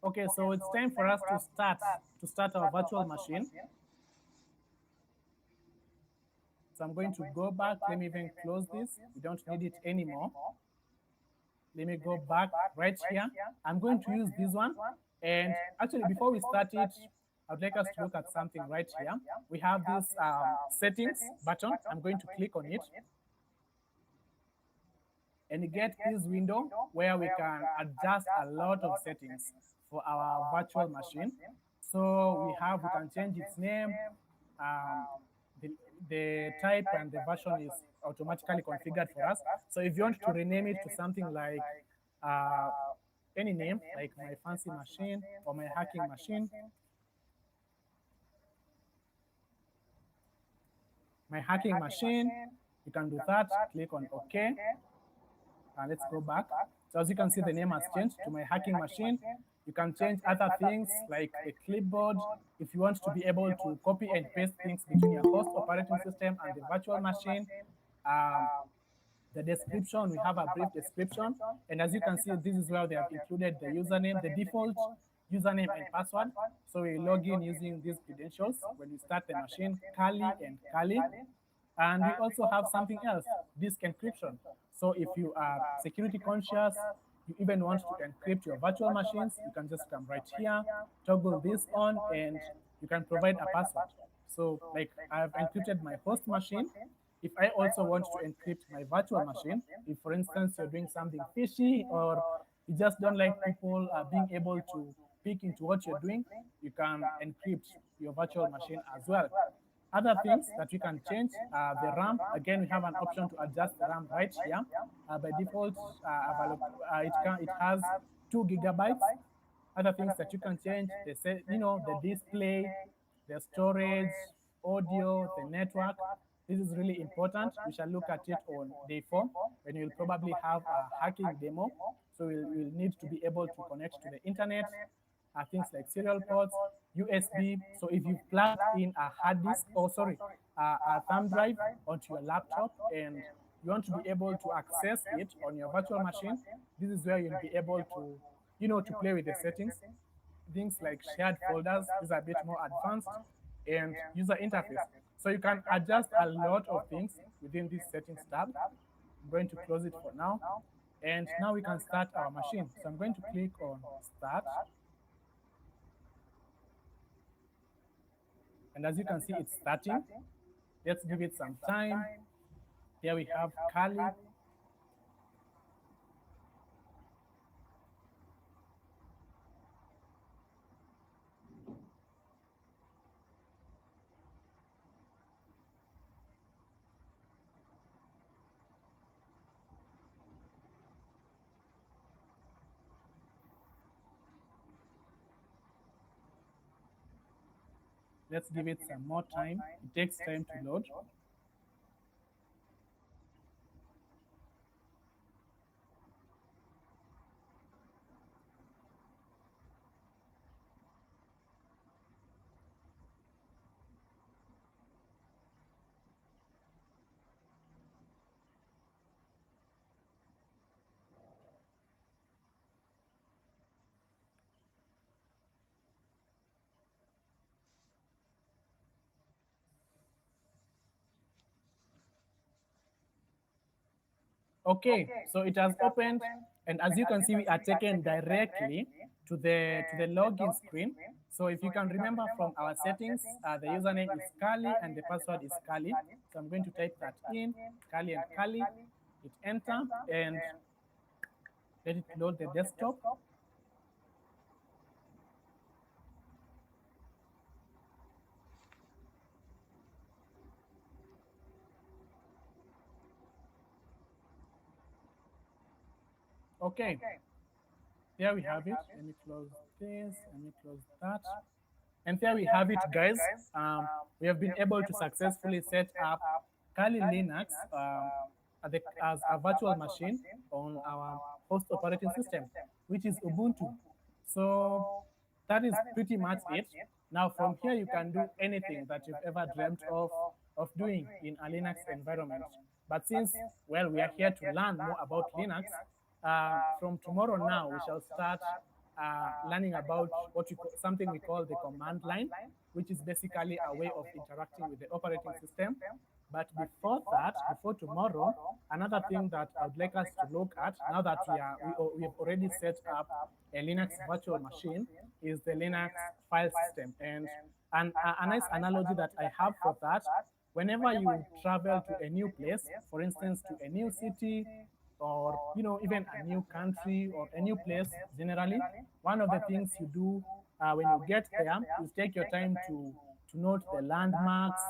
Okay, so it's time for us to start our virtual machine. So I'm going to go back. Let me even close this. We don't need it anymore. Let me go back right here. I'm going to use this one. And actually, before we start it, I'd like us to look at something right here. We have this settings button. I'm going to click on it. and you get this window where we can adjust a lot of settings for our virtual machine. So we can change its name, um, the, the type and the version is automatically configured for us. So if you want to rename it to something like uh, any name, like my fancy machine or my hacking machine, you can do that, click on OK. Let's go back. So as you can see, the name has changed to my hacking machine. You can change other things like the clipboard. If you want to be able to copy and paste things between your host operating system and the virtual machine. Um, the description, we have a brief description. And as you can see, this is where they have included the username, the default username and password. So we log in using these credentials when you start the machine, Kali and Kali. And we also have something else, disk encryption. So if you are security conscious, you even want to encrypt your virtual machines, you can just come right here, toggle this on, and you can provide a password. So like I've encrypted my host machine. If I also want to encrypt my virtual machine, if for instance you're doing something fishy or you just don't like people being able to peek into what you're doing, you can encrypt your virtual machine as well. Other things that we can change, the RAM. Again, we have an option to adjust the RAM right here. By default, it has 2 GB. Other things that you can change, the display, the storage, audio, the network. This is really important. We shall look at it on day 4 when you'll probably have a hacking demo. So we'll need to be able to connect to the internet, things like serial ports, USB. So if you've plugged in a hard disk, a thumb drive onto your laptop and you want to be able to access it on your virtual machine, this is where you'll be able to, to play with the settings. Things like shared folders, these are a bit more advanced, and user interface. So you can adjust a lot of things within this settings tab. I'm going to close it for now. And now we can start our machine. So I'm going to click on start. And as you can see, it's starting. Let's give it some time. Here we have Kali. Let's give it some more time. It takes time to load. Okay, so it has opened, and as you can see, we are taken directly to the login screen. So if you can remember from our settings, the username is Kali and the password is Kali. So I'm going to type that in, Kali and Kali, hit enter, and let it load the desktop. Okay, there we have it. Let me close this, let me close that. And there we have it, guys. We have been able to successfully set up Kali Linux as a virtual machine on our host operating system, which is Ubuntu. So that is pretty much it. Now from here, you can do anything that you've ever dreamt of doing in a Linux environment. But since, well, we are here to learn more about Linux, from tomorrow now, we shall start learning about something we call the command line, which is basically a way of interacting with the operating system. But before that, before tomorrow, another thing that I would like us to look at, now that we have already set up a Linux virtual machine, is the Linux file system. And a nice analogy that I have for that, whenever you travel to a new place, for instance, to a new city, or even a new country or a new place generally, one of the things you do when you get there is take your time to note the landmarks,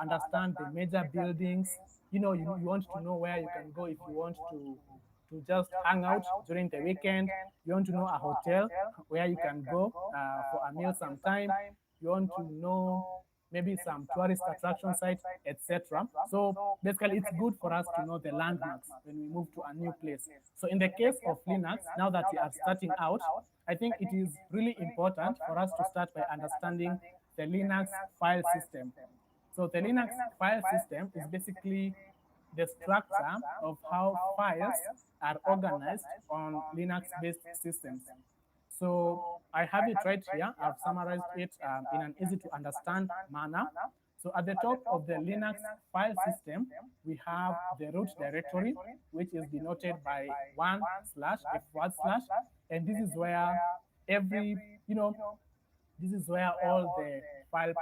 understand the major buildings. You want to know where you can go if you want to just hang out during the weekend. You want to know a hotel where you can go for a meal sometime. You want to know maybe some tourist attraction sites, etc. So basically, it's good for us to know the landmarks when we move to a new place. So in the case of Linux, now that we are starting out, I think it is really important for us to start by understanding the Linux file system. So the Linux file system is basically the structure of how files are organized on Linux-based systems. So I have it right here. I've summarized it in an easy to understand manner. So at the top of the Linux file system, we have the root directory, which is denoted by /f/, and this is where every, this is where all the file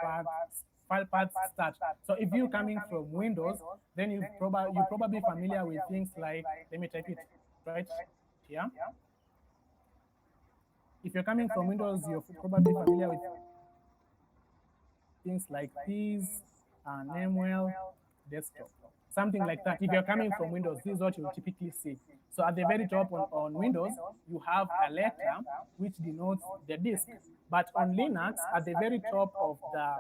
paths start. So if you're coming from Windows, then you're probably familiar with things like, let me type it right here. If you're coming from Windows, you're probably familiar with things like these, Namewell, desktop, something like that. If you're coming from Windows, this is what you typically see. So at the very top on Windows, you have a letter which denotes the disk. But on Linux, at the very top of the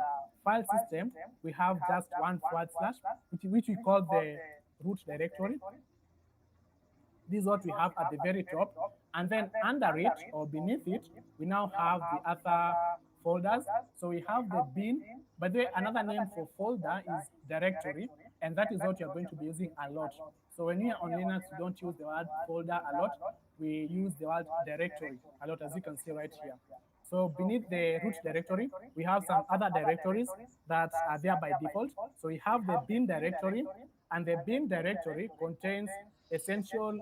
file system, we have just one /, which we call the root directory. This is what we have at the very top. And then under it or beneath it, we now have the other folders. So we have the bin. By the way, another name for folder is directory, and that is what you're going to be using a lot. So when we are on Linux, we don't use the word folder a lot. We use the word directory a lot, as you can see right here. So beneath the root directory, we have some other directories that are there by default. So we have the bin directory, and the bin directory contains essential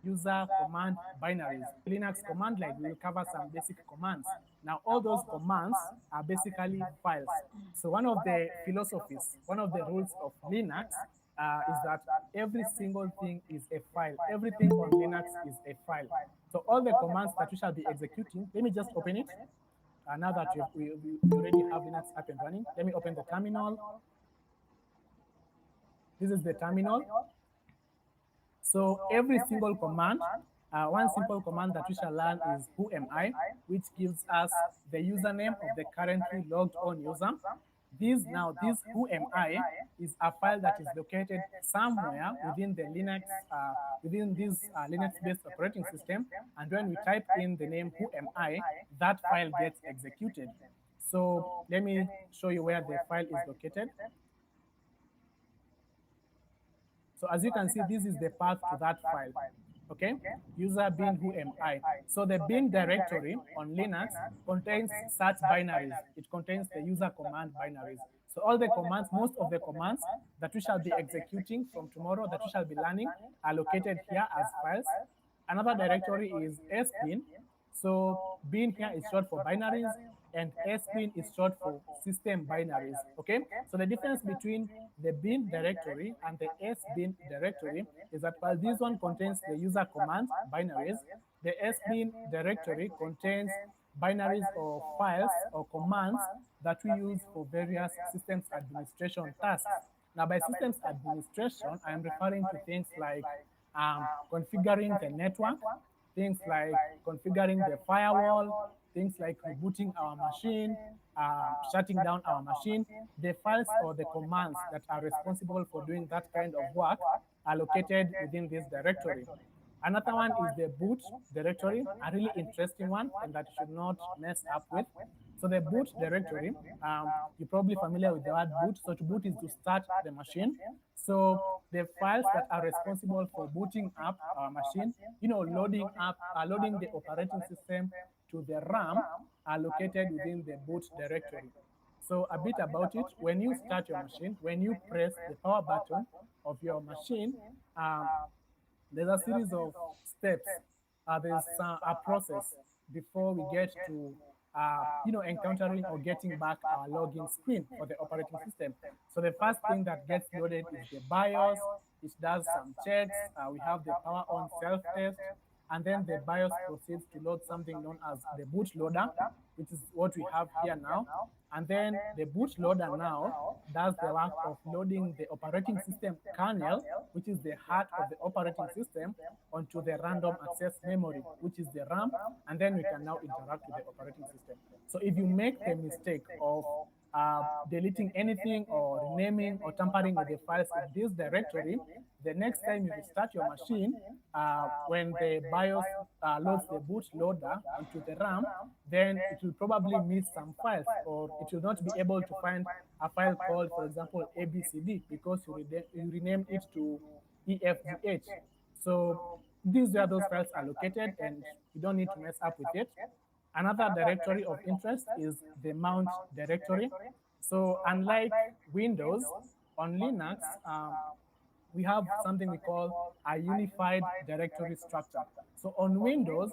user command binaries. Linux command line, we will cover some basic commands. Now, all those commands are basically files. So one of the philosophies, one of the rules of Linux is that every single thing is a file. Everything on Linux is a file. So all the commands that we shall be executing, let me just open it. Now that we already have Linux up and running, let me open the terminal. This is the terminal. So every single command, one simple command that we shall learn is who am I, which gives us the username of the currently logged on user. This who am I is a file that is located somewhere within the Linux, within this Linux-based operating system. And when we type in the name who am I, that file gets executed. So let me show you where the file is located. So as you can see, this is the path to that file. Okay, user bin who am I. So the bin directory on Linux contains such binaries. It contains the user command binaries. So all the commands, most of the commands that we shall be executing from tomorrow, that we shall be learning, are located here as files. Another directory is sbin. So bin here is short for binaries, and sbin is short for system binaries. Okay, so the difference between the bin directory and the sbin directory is that while this one contains the user command binaries, the sbin directory contains binaries or files or commands that we use for various systems administration tasks. Now, by systems administration, I am referring to things like configuring the network, things like configuring the firewall, things like rebooting our machine, shutting down our machine. The files or the commands that are responsible for doing that kind of work are located within this directory. Another one is the boot directory, a really interesting one, and that you should not mess up with. So the boot directory, you're probably familiar with the word boot. So to boot is to start the machine. So the files that are responsible for booting up our machine, loading the operating system to the RAM are located within the boot directory. So a bit about it, when you start your machine, when you press the power button of your machine, there's a series of steps. There's a process before we get to encountering or getting back our login screen for the operating system. So the first thing that gets loaded is the BIOS. It does some checks. We have the power on self-test, and then the BIOS proceeds to load something known as the bootloader, which is what we have here now. And then the bootloader now does the work of loading the operating system kernel, which is the heart of the operating system, onto the random access memory, which is the RAM, and then we can now interact with the operating system. So if you make the mistake of deleting anything or renaming or tampering with the files in this directory, the next time you restart your machine, when the BIOS loads the bootloader onto the RAM, then it will probably miss some files, or it will not be able to find a file called, for example, ABCD, because you renamed it to EFGH. So these where those files are located, and you don't need to mess up with it. Another directory of interest is the mount directory. So unlike Windows, on Linux, we have something we call a unified directory structure. So on Windows,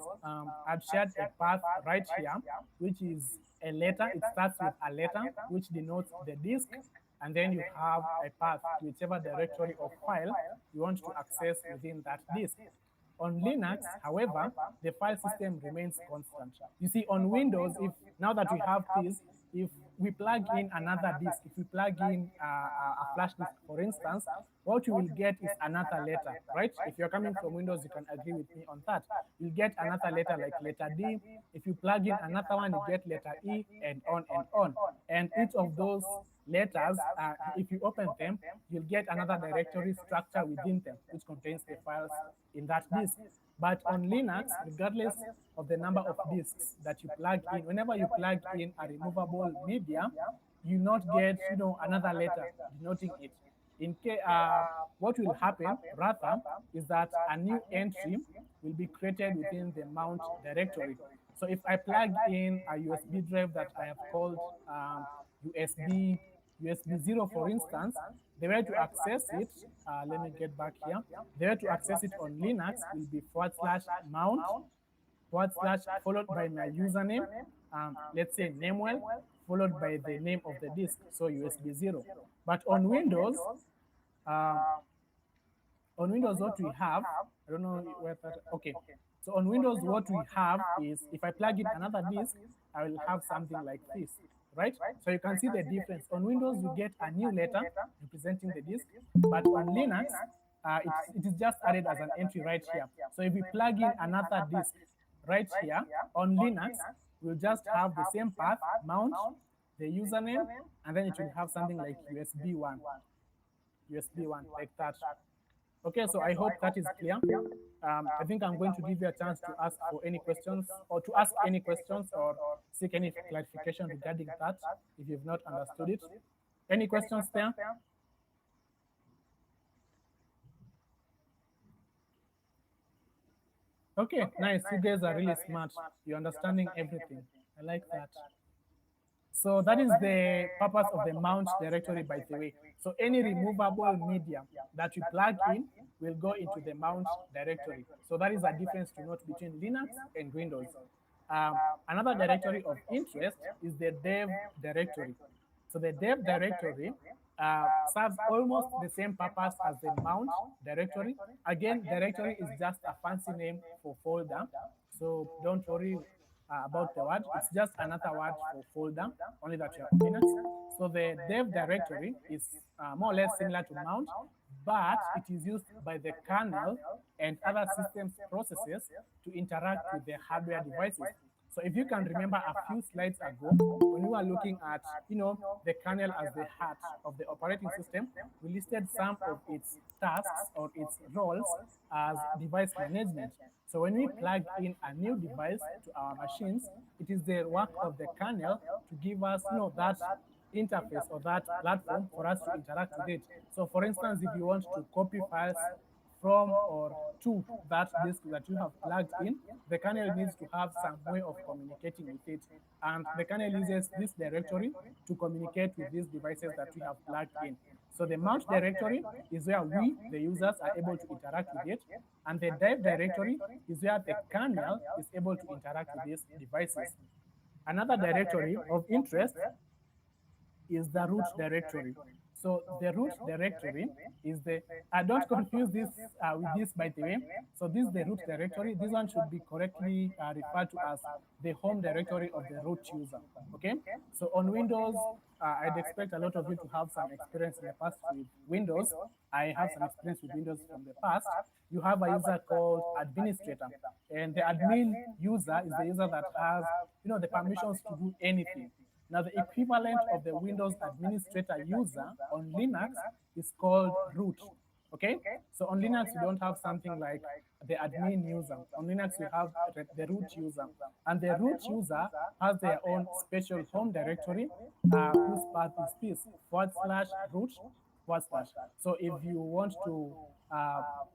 I've shared a path right here, which is a letter. It starts with a letter, which denotes the disk, and then you have a path to whichever directory or file you want to access within that disk. On Linux, however, the file system remains constant. You see, on Windows, if now that we have this, if we plug in another disk, if we plug in a flash disk, for instance, what you will get is another letter, right? If you're coming from Windows, you can agree with me on that. You'll get another letter like letter D. If you plug in another one, you get letter E, and on and on. And each of those letters, if you open them, you'll get another directory structure within them, which contains the files in that disk. But on Linux, regardless of the number of disks that you plug in, whenever you plug in a removable media, you not get another letter denoting it. What will happen rather is that a new entry will be created within the mount directory. So if I plug in a USB drive that I have called USB 0, for instance, the way to access it, let me get back here. The way to access it on Linux will be /mount / followed by my username, let's say Namewell, followed by the name of the disk, so USB 0. But on Windows, what we have, I don't know where that, okay. So on Windows, what we have is, if I plug in another disk, I will have something like this, right? So you can see the difference. On Windows, you get a new letter representing the disk, but on Linux, it is just added as an entry right here. So if we plug in another disk right here, on Linux, we'll just have the same path, mount, the username, and then it will have something like USB 1, like that. Okay, so I hope that is clear. I think I'm going to give you a chance to ask for any questions, or to ask any questions, or seek any clarification regarding that if you've not understood it. Any questions there? Okay, nice. You guys are really smart. You're understanding everything. I like that. So that is the purpose of the mount directory, by the way. So any removable media that you plug in will go into the mount directory. So that is a difference to note between Linux and Windows. Another directory of interest is the dev directory. So the dev directory serves almost the same purpose as the mount directory. Again, directory is just a fancy name for folder. So don't worry about the word. It's just another word for folder, only that you have Linux. So the dev directory is more or less similar to mount, but it is used by the kernel and other systems processes to interact with the hardware devices. So if you can remember a few slides ago, when we were looking at, the kernel as the heart of the operating system, we listed some of its tasks or its roles as device management. So when we plug in a new device to our machines, it is the work of the kernel to give us, that interface or that platform for us to interact with it. So for instance, if you want to copy files from or to that disk that you have plugged in, the kernel needs to have some way of communicating with it. And the kernel uses this directory to communicate with these devices that we have plugged in. So the mount directory is where we, the users, are able to interact with it. And the dev directory is where the kernel is able to interact with these devices. Another directory of interest is the root directory. So the root directory is the, don't confuse this with this, by the way. So this is the root directory. This one should be correctly referred to as the home directory of the root user, okay? So on Windows, I'd expect a lot of you to have some experience in the past with Windows. I have some experience with Windows from the past. You have a user called administrator, and the admin user is the user that has, the permissions to do anything. Now, the equivalent of the Windows administrator user on Linux is called root. Okay? So on Linux, you don't have something like the admin user. On Linux, you have the root user. And the root user has their own special home directory whose path is this /root /. So if you want to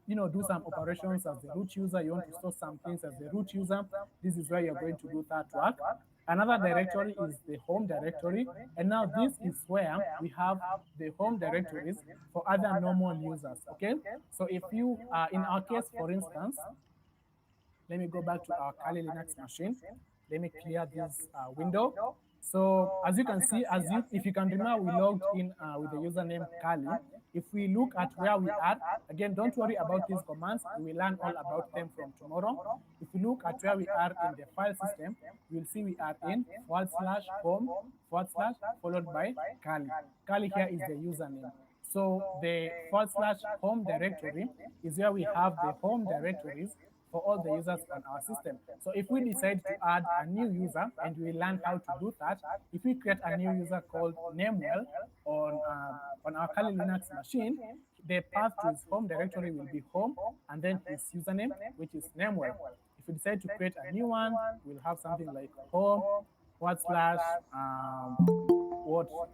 do some operations as the root user, you want to store some things as the root user, this is where you're going to do that work. Another directory is the home directory. And now this is where we have the home directories for other normal users, okay? So if you, in our case, for instance, let me go back to our Kali Linux machine. Let me clear this window. So as you can see, if you can remember, we logged in with the username Kali. If we look at where we are, again, don't worry about these commands. We will learn all about them from tomorrow. If you look at where we are in the file system, you will see we are in /home / followed by Kali. Kali here is the username. So the /home directory is where we have the home directories for all the users on our system. So if we decide to add a new user, and we learn how to do that, if we create a new user called Namewell on our Kali Linux machine, the path to his home directory will be home, and then his username, which is Namewell. If we decide to create a new one, we'll have something like home /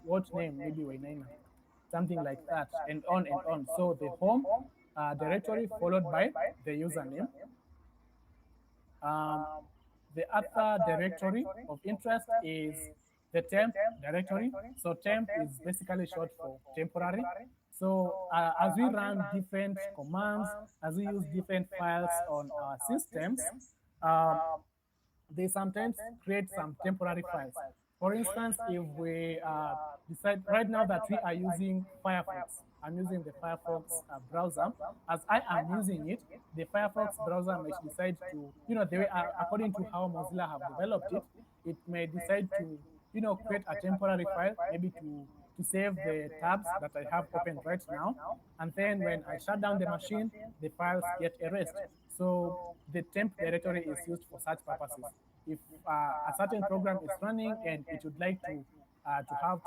what name, maybe Wainaina, something like that, and on and on. So the home directory followed by the username. The other directory of interest is the temp directory. So temp is basically short for temporary. So as we run different commands, as we use different files on our systems, um, they sometimes create some temporary files. For instance, if we decide right now that we are using Firefox, I'm using the Firefox browser. As I am using it, the Firefox browser may decide to, the way, according to how Mozilla have developed it, it may decide to, create a temporary file, maybe to save the tabs that I have opened right now. And then when I shut down the machine, the files get erased. So the temp directory is used for such purposes. If a certain program is running and it would like to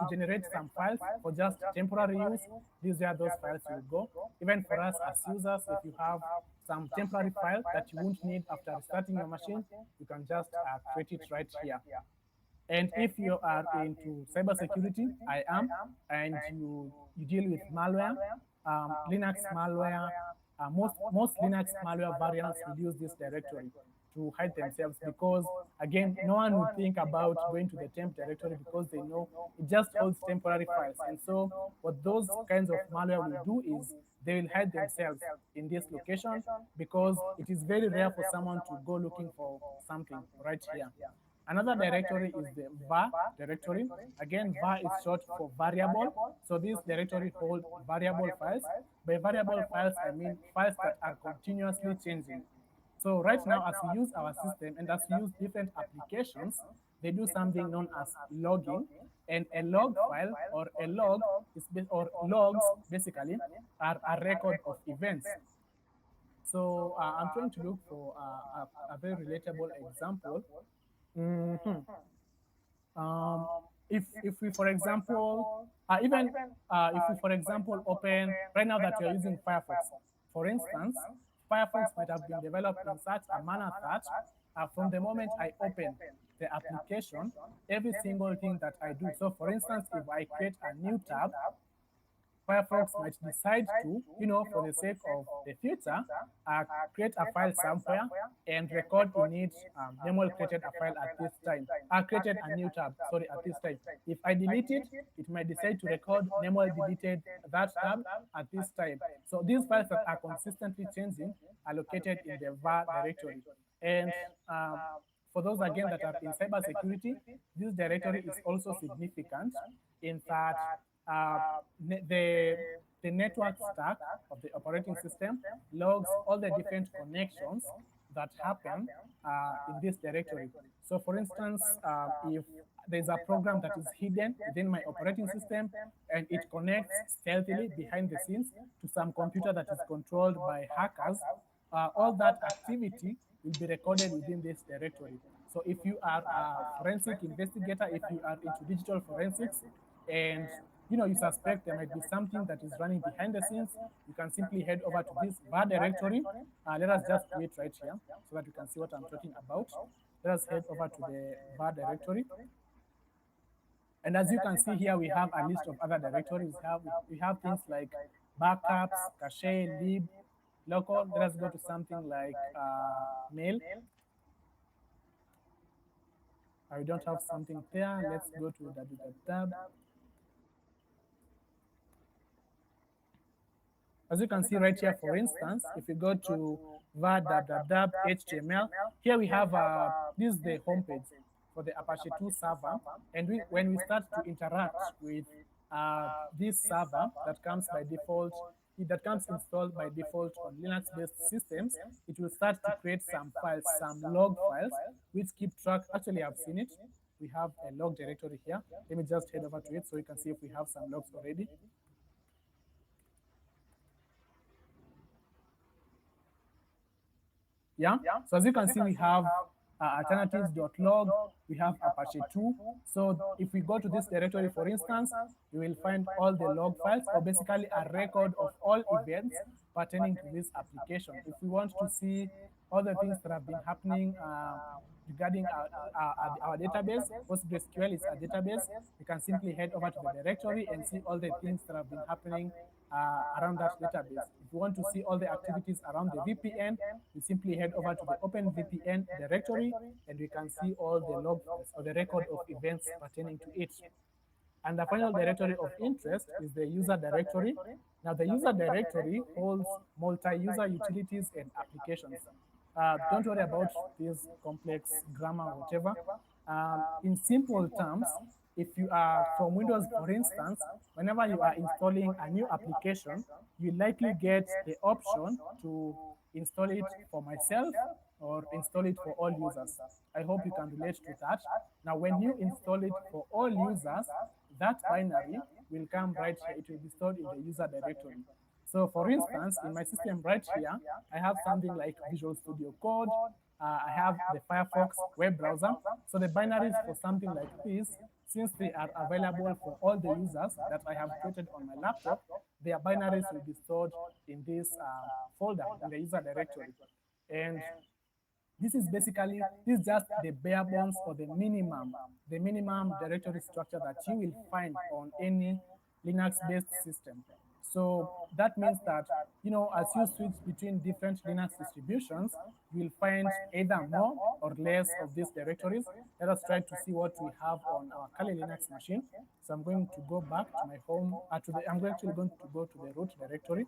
generate some files for just temporary use, these are those files will go. Even for us as users, if you have some temporary file that you won't need after restarting your machine, you can just create it right here. And if you are into cybersecurity, I am, and you deal with malware, Linux malware, most Linux malware variants will use this directory to hide themselves, because again, no one would think about going to the temp directory because they know it just holds temporary files. And so what those kinds of malware will do is they will hide themselves in this location, because it is very rare for someone to go looking for something right here. Another directory is the var directory. Again, var is short for variable. So this directory holds variable files. By variable files, I mean files that are continuously changing. So right now, as we use our system and as we use different applications, they do something known as logging. And a log file or a log is, or logs basically, are a record of events. So I'm trying to look for a very relatable example. Mhm. Um, if we, for example, even if we, for example, open right now that you're using Firefox, for instance, Firefox might have been developed in such a manner that from the moment I open the application, every single thing that I do. So, for instance, if I create a new tab, Firefox might decide to, for the sake of the future, create a file somewhere and record in it, Namewell created a file at this time. I created a new tab, sorry, at this time. If I delete it, it might decide to record Namewell deleted that tab at this time. So these files that are consistently changing are located in the var directory. And for those again that are in cybersecurity, this directory is also significant in that uh, the network stack of the operating system logs all the different connections that happen in this directory. So for instance, if there's a program that is hidden within my operating system and it connects stealthily behind the scenes to some computer that is controlled by hackers, all that activity will be recorded within this directory. So if you are a forensic investigator, if you are into digital forensics, and you suspect there might be something that is running behind the scenes, you can simply head over to this var directory. Let us just wait right here so that you can see what I'm talking about. Let us head over to the var directory. And as you can see here, we have a list of other directories. We have things like backups, cache, lib, local. Let us go to something like mail. We don't have something there. Let's go to www. As you can see right here, for instance, if you go to var HTML, here we have this is the homepage for the Apache 2 server. And when we start to interact with this server that comes by default, that comes installed by default on Linux-based systems, it will start to create some files, some log files, which keep track. Actually, I've seen it. We have a log directory here. Let me just head over to it so you can see if we have some logs already. Yeah. So as you can see, we have alternatives.log, we have Apache 2. So if we go to this directory, for instance, you will find all the log files, or basically a record of all events pertaining to this application. If we want to see all the things that have been happening regarding our database, PostgreSQL is a database, you can simply head over to the directory and see all the things that have been happening around that database. If you want to see all the activities around the VPN, you simply head over to the OpenVPN directory, and we can see all the log files or the record of events pertaining to it. And the final directory of interest is the user directory. Now, the user directory holds multi-user utilities and applications. Don't worry about this complex grammar or whatever. In simple terms, if you are from Windows, for instance, whenever you are installing a new application, you likely get the option to install it for myself or install it for all users. I hope you can relate to that. Now, when you install it for all users, that binary will come right here. It will be stored in the user directory. So for instance, in my system right here, I have something like Visual Studio Code. I have the Firefox web browser. So the binaries for something like this, since they are available for all the users that I have created on my laptop, their binaries will be stored in this folder in the user directory. And this is just the bare bones or the minimum directory structure that you will find on any Linux-based system. So that means that, as you switch between different Linux distributions, you will find either more or less of these directories. Let us try to see what we have on our Kali Linux machine. So I'm going to go back to my home, I'm actually going to go to the root directory.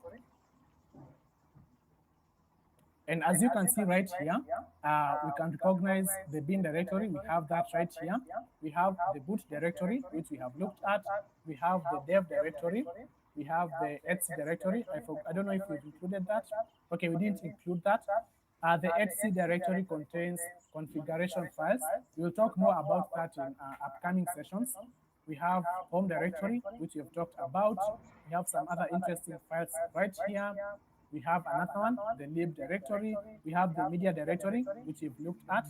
And as you can see right here, we can recognize the bin directory. We have that right here. We have the boot directory, which we have looked at. We have the dev directory. We have the etc directory. I don't know if we've included that. Okay, we didn't include that. The etc directory contains configuration files. We'll talk more about that in upcoming sessions. We have home directory, which we have talked about. We have some other interesting files right here. We have another one, the lib directory. We have the media directory, which we've looked at.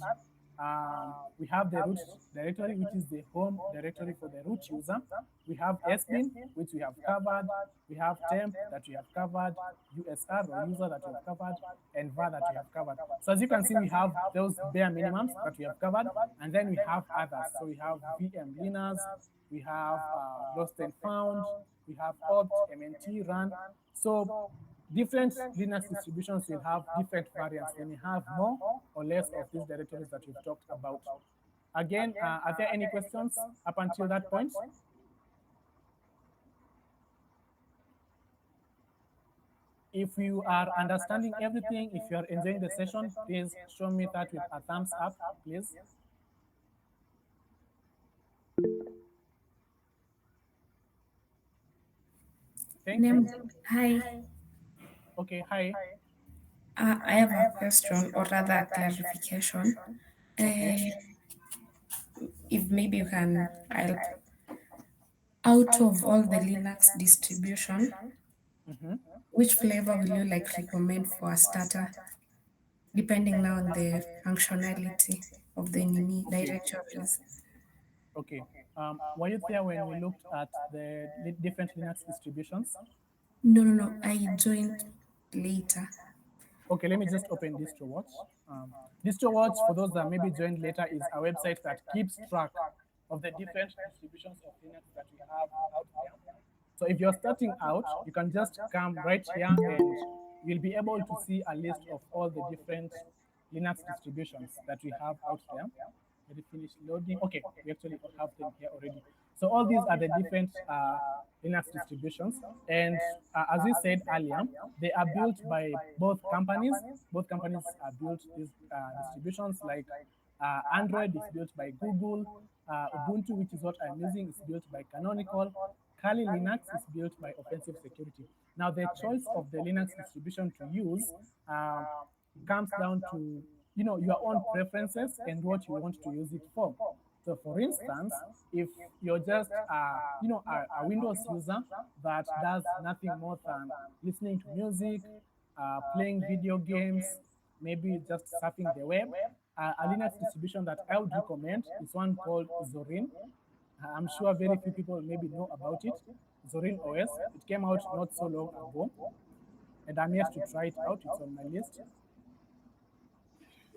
We have the root directory, which is the home directory for the root user. We have sbin, which we have covered. We have temp that we have covered, USR or user that we have covered, and var that we have covered. So as you can see, we have those bare minimums that we have covered, and then we have others. So we have VM Linux, we have lost and found, we have opt, MNT, run. So different Linux distributions will have different variants. They may have more or less of these directories that we've talked about. Again, are there any questions up until that point? If you are understanding everything, if you are enjoying the session, please show me that with a thumbs up, please. Thank you. Hi. Okay, hi. I have a question or rather a clarification. Okay. If maybe you can help. Out of all the Linux distribution, Mhm. which flavor will you like recommend for a starter, depending now on the functionality of the enemy Okay. directories? Okay. Were you there when we looked at the different Linux distributions? No. I joined later. Okay, let me just open DistroWatch. DistroWatch, for those that maybe joined later, is a website that keeps track of the different distributions of Linux that we have out there. So if you're starting out, you can just come right here and you'll be able to see a list of all the different Linux distributions that we have out there. Let it finish loading. Okay, we actually have them here already. So all these are the different Linux distributions. And as we said earlier, they are built by both companies. Both companies built these distributions like Android is built by Google. Ubuntu, which is what I'm using, is built by Canonical. Kali Linux is built by Offensive Security. Now, the choice of the Linux distribution to use comes down to your own preferences and what you want to use it for. So, for instance, if you're just a Windows user that does nothing more than listening to music, playing video games, maybe just surfing the web, a Linux distribution that I would recommend is one called Zorin. I'm sure very few people maybe know about it. Zorin OS. It came out not so long ago, and I'm yet to try it out. It's on my list.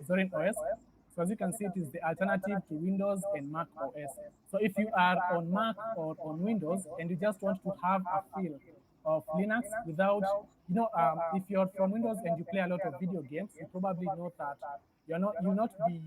Zorin OS. So as you can see, it is the alternative to Windows and Mac OS. So if you are on Mac or on Windows and you just want to have a feel of Linux without, if you're from Windows and you play a lot of video games, you probably know that you'll not be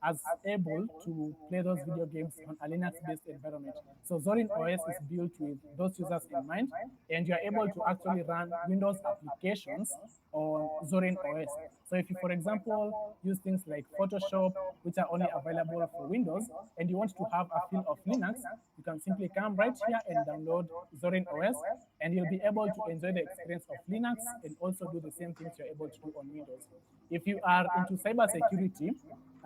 as able to play those video games on a Linux-based environment. So Zorin OS is built with those users in mind, and you're able to actually run Windows applications on Zorin OS. So if you, for example, use things like Photoshop, which are only available for Windows, and you want to have a feel of Linux, you can simply come right here and download Zorin OS, and you'll be able to enjoy the experience of Linux and also do the same things you're able to do on Windows. If you are into cybersecurity,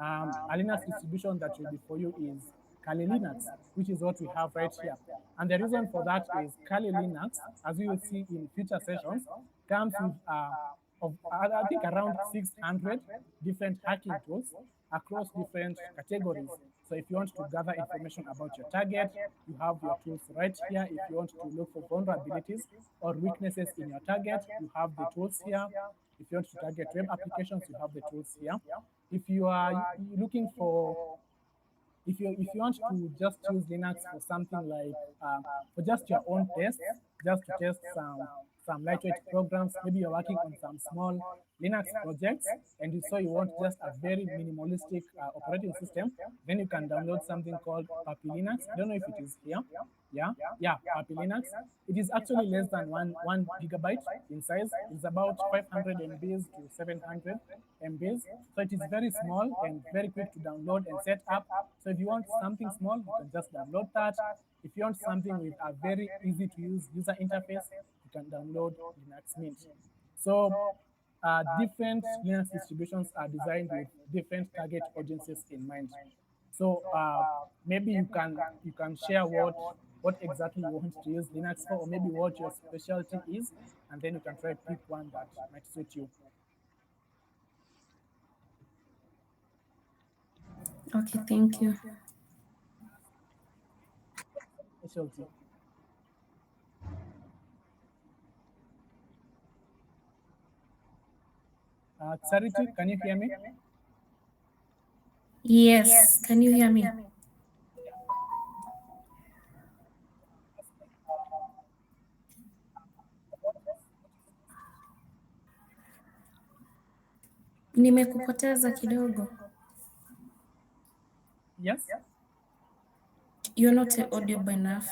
a Linux distribution that will be for you is Kali Linux, which is what we have right here. And the reason for that is Kali Linux, as we will see in future sessions, comes with I think around 600 different hacking tools across different categories. So if you want to gather information about your target, you have your tools right here. If you want to look for vulnerabilities or weaknesses in your target, you have the tools here. If you want to target web applications, you have the tools here. If you are looking for if you want to just use Linux for something like for just your own tests, just to test some lightweight programs, maybe you're working on some small Linux projects, and you want just a very minimalistic operating system, then you can download something called Puppy Linux. I don't know if it is here. Yeah, Puppy Linux. It is actually less than one gigabyte in size. It's about 500 MBs to 700 MBs. So it is very small and very quick to download and set up. So if you want something small, you can just download that. If you want something with a very easy to use user interface, you can download Linux Mint. So different Linux distributions are designed with different target audiences in mind. So maybe you can share what exactly you want to use Linux for, or maybe what your specialty is, and then you can try to pick one that might suit you. Okay, thank you. Specialty. Charity, can you hear me? Yes, can you hear me? Nimekupoteza kidogo. Yes. You're not audible enough.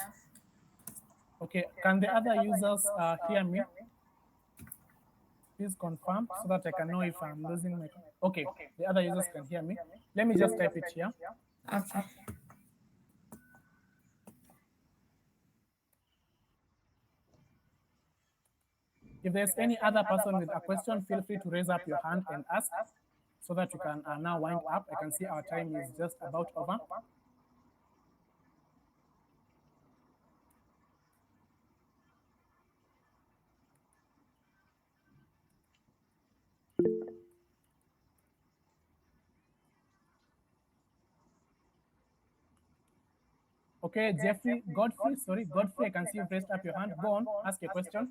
Okay. Can the other users hear me? Please confirm so that I can know if I'm losing my. Okay, the other users can hear me. Let me just type it here. Okay. If there's any other person with a question, feel free to raise up your hand and ask so that we can now wind up. I can see our time is just about over. Okay, Godfrey, I can see you've raised up your hand. Go on, ask your question.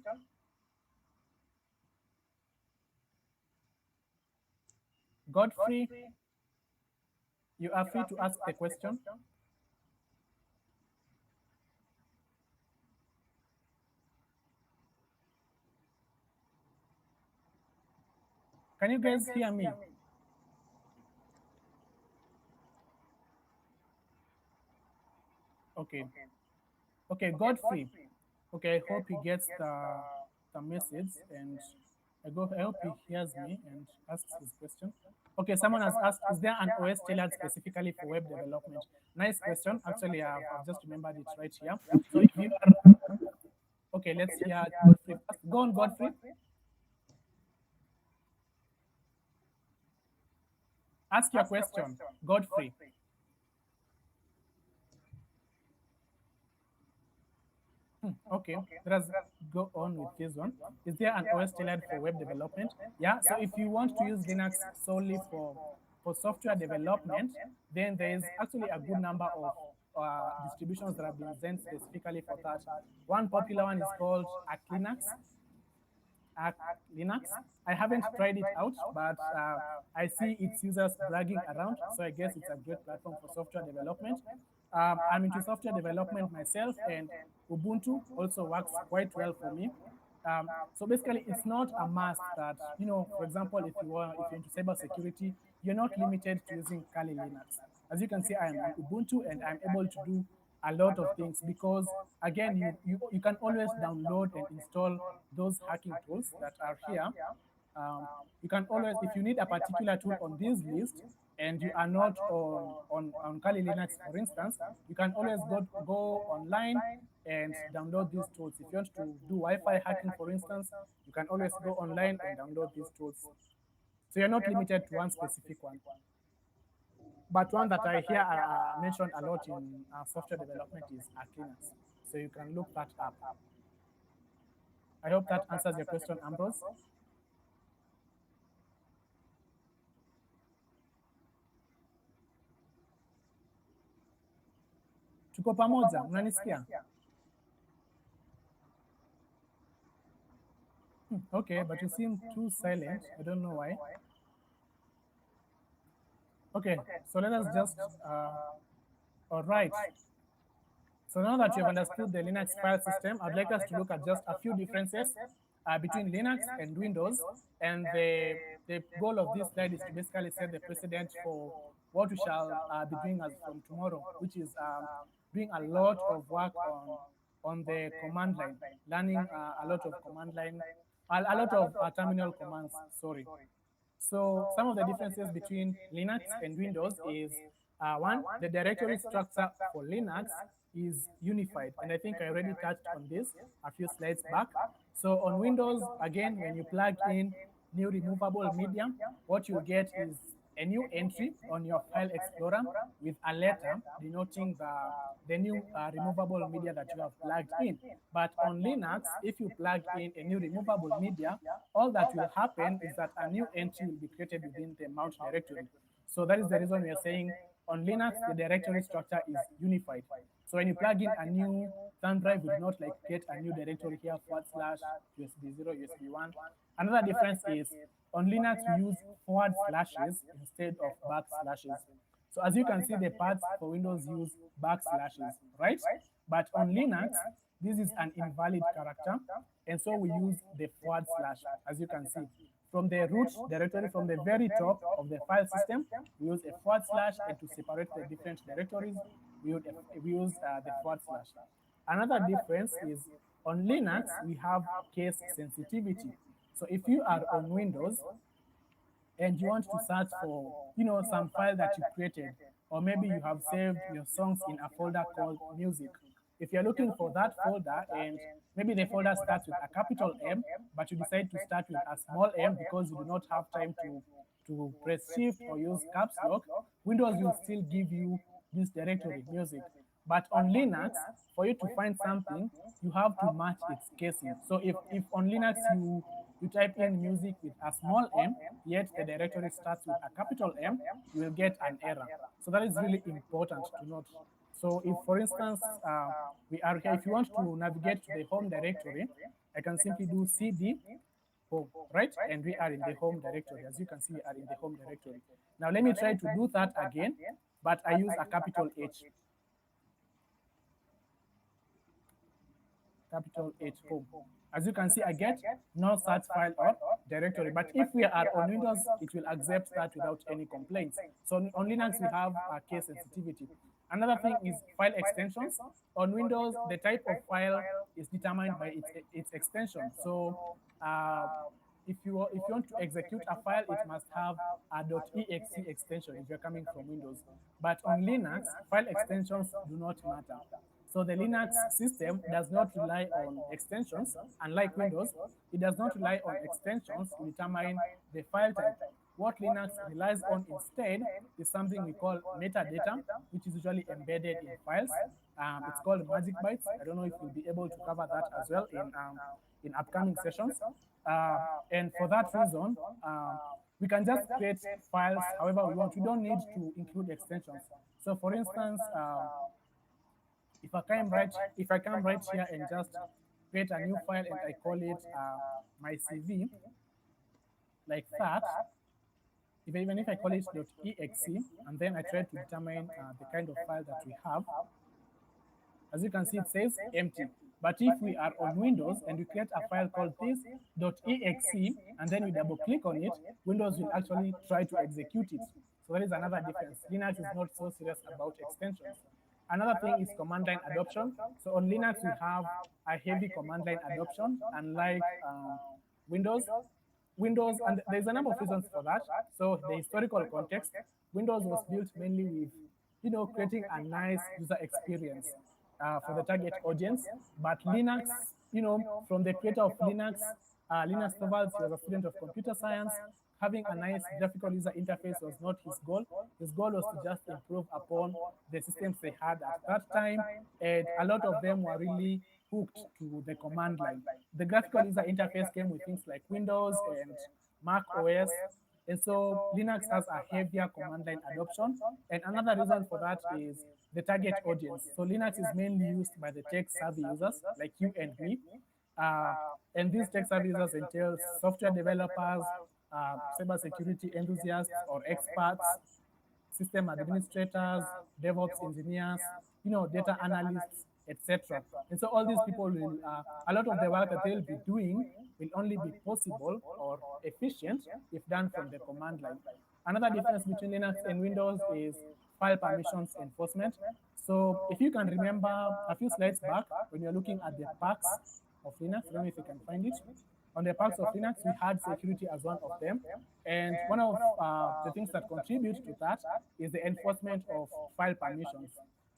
Godfrey, you are free to ask the question. Can you guys hear me? Okay. Okay, Godfrey. Okay, I hope he gets the message, and I hope he hears me and asks his question. Okay, someone has asked, is there an OS tailored specifically for web development? Nice question. Actually, I've just remembered it right here. So if you are, okay, let's hear Godfrey first. Go on, Godfrey. Ask your question, Godfrey. Okay, let us go on with this one. Is there an OS tailored for web development? Yeah, so if you want to use Linux solely for software development, then there is actually a good number of distributions that have been designed specifically for that. One popular one is called Arch Linux. Arch Linux. I haven't tried it out, but I see its users bragging around, so I guess it's a great platform for software development. I'm into software development myself, and Ubuntu also works quite well for me. So basically, it's not a must that, for example, if you're into cybersecurity, you're not limited to using Kali Linux. As you can see, I am on Ubuntu, and I'm able to do a lot of things because, again, you can always download and install those hacking tools that are here. You can always, if you need a particular tool on this list and you are not on Kali Linux, for instance, you can always go online and download these tools. If you want to do Wi-Fi hacking, for instance, you can always go online and download these tools. So you're not limited to one specific one. But one that I hear mentioned a lot in software development is Arch Linux. So you can look that up. I hope that answers your question, Ambrose. Tuko pamoja, mnanisikia? Okay, but you seem too silent. I don't know why. Okay, so let us just, all right. So now that you have understood the Linux file system, I'd like us to look at just a few differences between Linux and Windows. And the goal of this slide is to basically set the precedent for what we shall be doing as from tomorrow, which is doing a lot of work on the command line, learning a lot of command line, a lot of terminal commands, sorry. So some of the differences between Linux and Windows is, one, the directory structure for Linux is unified. And I think I already touched on this a few slides back. So on Windows, again, when you plug in new removable media, what you get is a new entry on your file explorer with a letter denoting the new removable media that you have plugged in. But on Linux, if you plug in a new removable media, all that will happen is that a new entry will be created within the mount directory. So that is the reason we are saying on Linux, the directory structure is unified. So when you plug in a new thumb drive, you do not like get a new directory here, / USB 0, USB 1. Another difference is on Linux, we use forward slashes instead of backslashes. So as you can see, the paths for Windows use backslashes, right? But on Linux, this is an invalid character. And so we use the forward slash, as you can see. From the root directory, from the very top of the file system, we use a forward slash, and to separate the different directories, we use the forward slash. Another difference is on Linux, we have case sensitivity. So if you are on Windows and you want to search for, some file that you created, or maybe you have saved your songs in a folder called music. If you're looking for that folder and maybe the folder starts with a capital M, but you decide to start with a small m because you do not have time to press shift or use caps lock, Windows will still give you this directory, music. But on Linux, for you to find something, you have to match its casing. So if on Linux you type in music with a small m, yet the directory starts with a capital M, you will get an error. So that is really important to note. So if, for instance, we are here, if you want to navigate to the home directory, I can simply do CD home, right? And we are in the home directory. As you can see, we are in the home directory. Now let me try to do that again, but I use a capital H. Capital H home. As you can see, I get no such file or directory. But if we are on Windows, it will accept that without any complaints. So on Linux, we have a case sensitivity. Another thing is file extensions. On Windows, the type of file is determined by its extension. So if you want to execute a file, it must have a .exe extension if you're coming from Windows. But on Linux, file extensions do not matter. So the Linux system does not rely on extensions. Unlike Windows, it does not rely on extensions to determine the file type. What Linux relies on instead is something we call metadata, which is usually embedded in files. It's called magic bytes. I don't know if we'll be able to cover that as well in upcoming sessions. And for that reason, we can just create files however we want. We don't need to include extensions. So for instance, if I come right here and just create a new file and I call it my CV, like that, even if I call it .exe, and then I try to determine the kind of file that we have, as you can see, it says empty. But if we are on Windows and we create a file called this.exe, and then we double click on it, Windows will actually try to execute it. So that is another difference. Linux is not so serious about extensions. Another thing is command line adoption. So on Linux, we have a heavy command line adoption, unlike Windows. And there's a number of reasons for that. So the historical context, Windows was built mainly with, creating a nice user experience for the target audience. But Linux, from the creator of Linux, Linus Torvalds, he was a student of computer science. Having a nice graphical user interface was not his goal. His goal was to just improve upon the systems they had at that time, and a lot of them were really hooked to the command line. The graphical user interface came with things like Windows and Mac OS, and so Linux has a heavier command line adoption. And another reason for that is the target audience. So Linux is mainly used by the tech-savvy users like you and me. And these tech-savvy users entail software developers, cybersecurity enthusiasts or experts, system administrators, DevOps engineers, data analysts, etc. And so all these people will, a lot of the work that they'll be doing will only be possible or efficient if done from the command line. Another difference between Linux and Windows is file permissions enforcement. So if you can remember a few slides back, when you're looking at the perks of Linux, I don't know if you can find it. On the perks of Linux, we had security as one of them. And one of the things that contribute to that is the enforcement of file permissions.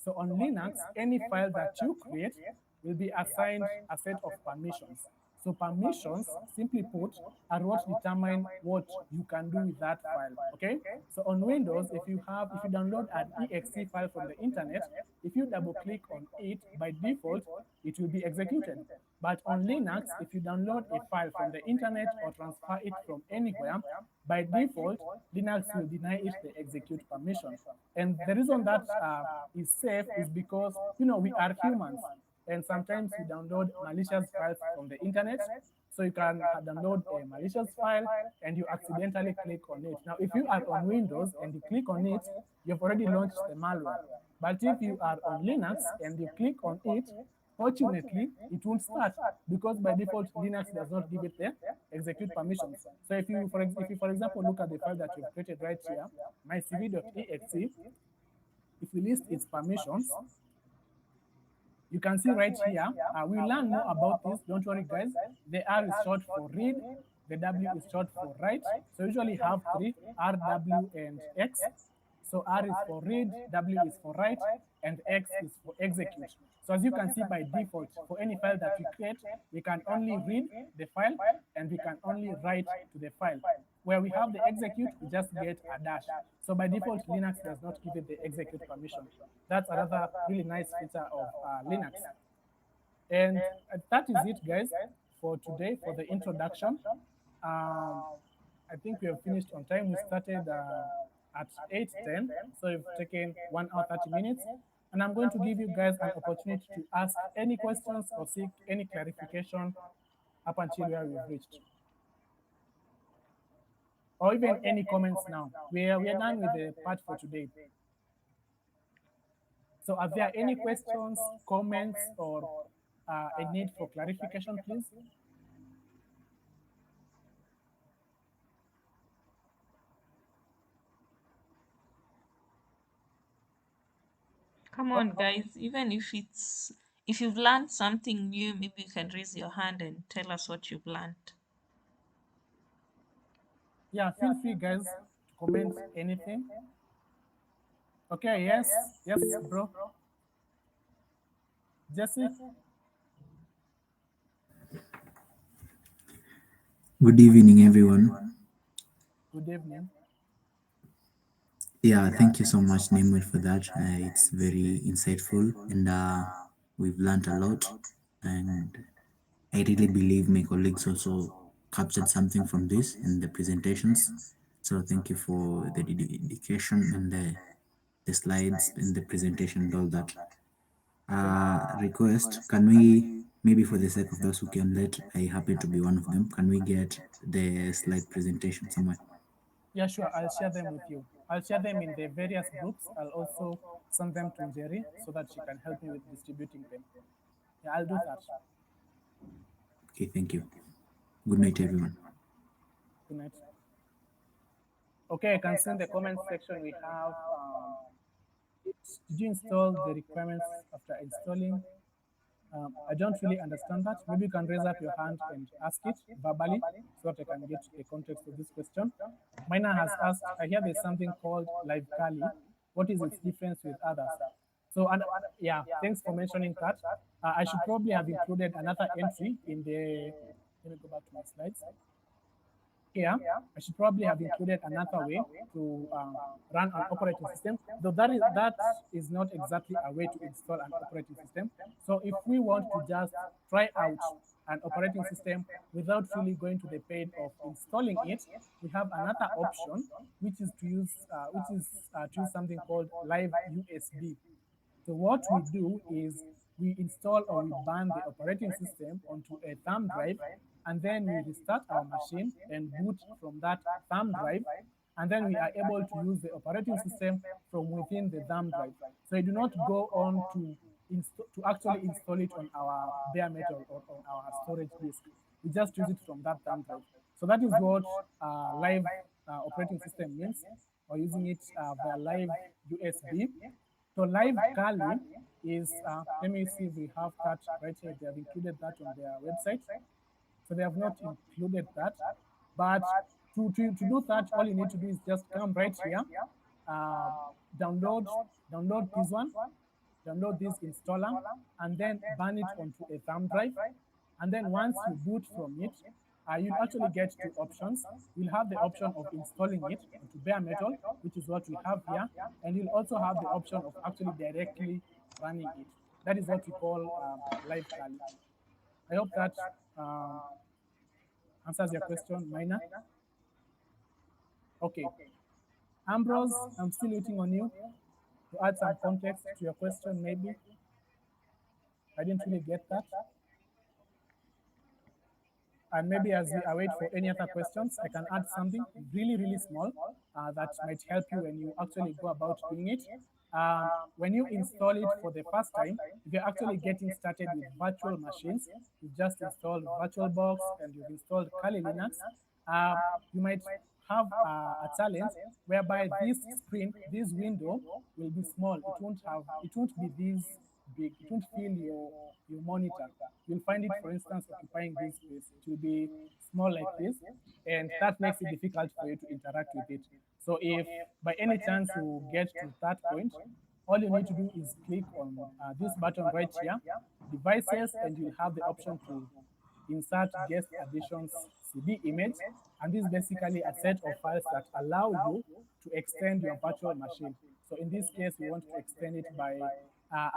So on Linux, any file that you create will be assigned a set of permissions. So permissions, simply put, are what determine what you can do with that file, okay? So on Windows, if you download an exe file from the internet, if you double click on it, by default, it will be executed. But on Linux, if you download a file from the internet or transfer it from anywhere, by default, Linux will deny it the execute permission. And the reason that is safe is because, we are humans. And sometimes you download malicious files from the internet. So you can download a malicious file and you accidentally click on it. Now, if you are on Windows and you click on it, you've already launched the malware. But if you are on Linux and you click on it, fortunately, it won't start because by default, Linux does not give it the execute permissions. So if you, for example, look at the file that you've created right here, mycv.exe, if we list its permissions, you can see right here, we'll learn more about this. Don't worry, guys. The R is short for read, The W is short for write. So usually have three, R, W, and X. So R is for read, W is for write, and X is for execute. So as you can see by default, for any file that we create, we can only read the file and we can only write to the file. Where we have the execute, we just get a dash. So by default, Linux does not give it the execute permission. That's another really nice feature of Linux. And that is it, guys, for today, for the introduction. I think we have finished on time. We started at 8:10, so we've taken 1 hour 30 minutes. And I'm going to give you guys an opportunity to ask any questions or seek any clarification up until where we've reached. Or even any comments now. We are done with the part for today. So are there any questions, comments, or a need for clarification, please? Come on, guys. Even if you've learned something new, maybe you can raise your hand and tell us what you've learned. Yeah, feel free, guys, to comment anything. Okay, yes, bro. Jesse? Good evening, everyone. Good evening. Yeah, thank you so much, Nimue, for that. It's very insightful, and we've learned a lot. And I really believe my colleagues also captured something from this in the presentations. So thank you for the dedication and the slides and the presentation and all that. Request, can we, maybe for the sake of those who can let, I happen to be one of them, can we get the slide presentation somewhere? Yeah, sure. I'll share them with you. I'll share them in the various groups. I'll also send them to Jerry so that she can help me with distributing them. Yeah, I'll do that. Okay, thank you. Good night, everyone. Good night. Okay, I can see in the comment section we have, did you install the requirements after installing? I don't really understand that. Maybe you can raise up your hand and ask it verbally so that I can get the context of this question. Mina has asked, I hear there's something called Live Kali. What is its difference with others? So, and yeah, thanks for mentioning that. I should probably have included another entry in the, let me go back to my slides. Here, I should probably have included another way to run an operating system, though that is not exactly a way to install an operating system. So if we want to just try out an operating system without really going to the pain of installing it, we have another option, which is to use something called Live USB. So what we do is we install or we burn the operating system onto a thumb drive, and then we restart our machine and boot from that thumb drive, and then we are able to use the operating system from within the thumb drive. So I do not go on to actually install it on our bare metal or on our storage disk. We just use it from that thumb drive. So that is what live operating system means, or using it via live USB. So Live Kali is, let me see if we have that right here. They have included that on their website. So they have not included that. But to do that, all you need to do is just come right here, download this one, download this installer, and then burn it onto a thumb drive. And then once you boot from it, you'll actually get two options. You'll have the option of installing it onto bare metal, which is what we have here, and you'll also have the option of actually directly running it. That is what we call Live Kali. I hope that answers your question, Mina. Okay. Ambrose, I'm still waiting on you to add some context to your question, maybe. I didn't really get that. And maybe as we await for any other questions, I can add something really, really small that might help you when you actually go about doing it. When you install it for the first time, if you're actually getting started with virtual machines, you just installed VirtualBox and you've installed Kali Linux, you might have a challenge whereby this screen, this window will be small. It won't be this big. It won't fill your monitor. You'll find it, for instance, occupying this space. It will be small like this, and that makes it difficult for you to interact with it. So if by any chance you get to that point, all you need to do is click on this button right here, devices, and you'll have the option to insert guest additions CD image. And this is basically a set of files that allow you to extend your virtual machine. So in this case, we want to extend it by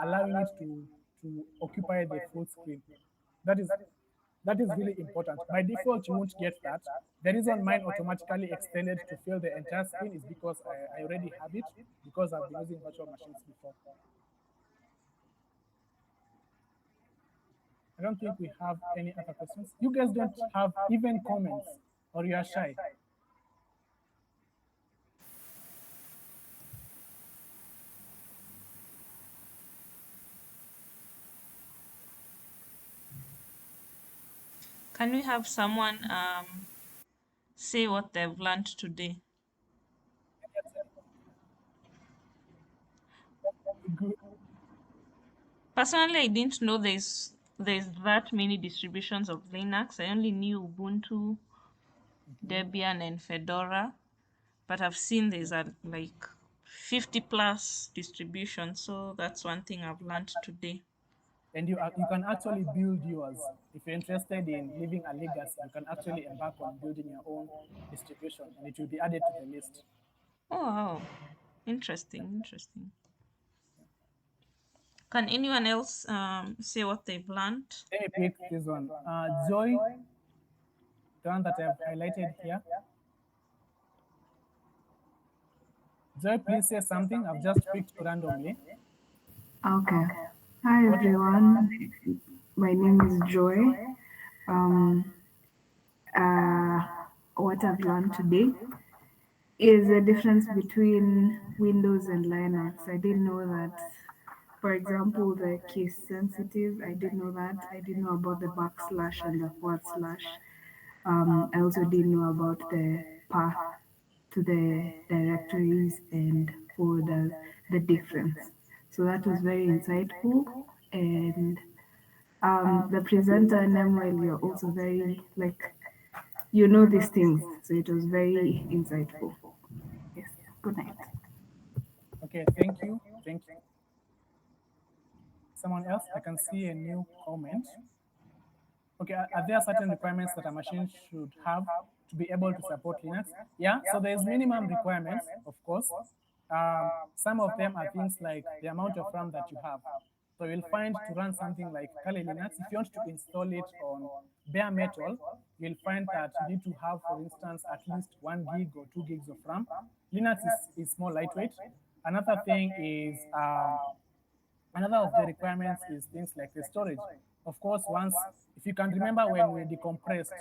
allowing it to occupy the full screen. That is that is really important. By default, you won't get that. The reason mine automatically extended to fill the entire screen is because I already have it, because I've been using virtual machines before. I don't think we have any other questions. You guys don't have even comments, or you are shy. Can we have someone say what they've learned today? Good. Personally, I didn't know there's that many distributions of Linux. I only knew Ubuntu, Debian, and Fedora, but I've seen there's like 50 plus distributions. So that's one thing I've learned today. And you can actually build yours. If you're interested in leaving a legacy, you can actually embark on building your own distribution, and it will be added to the list. Oh, wow. Interesting. Can anyone else say what they've learned? Let me pick this one. Joy, the one that I've highlighted here. Joy, please say something. I've just picked randomly. Okay. Hi everyone. My name is Joy. What I've learned today is the difference between Windows and Linux. I didn't know that. For example, the case sensitive, I didn't know that. I didn't know about the backslash and the forward slash. I also didn't know about the path to the directories and folders, the difference. So that was very insightful. And the presenter, Nemuel, you're also very, you know these things. So it was very insightful. Yes, good night. Okay, thank you. Someone else? I can see a new comment. Okay, are there certain requirements that a machine should have to be able to support Linux? Yeah, so there's minimum requirements, of course. Some of them are things like the amount of RAM that you have. So you'll find to run something like Kali Linux, if you want to install it on bare metal, you'll find that you need to have, for instance, at least 1 gig or 2 gigs of RAM. Linux is more lightweight. Another thing is, another of the requirements is things like the storage. Of course, if you can remember when we decompressed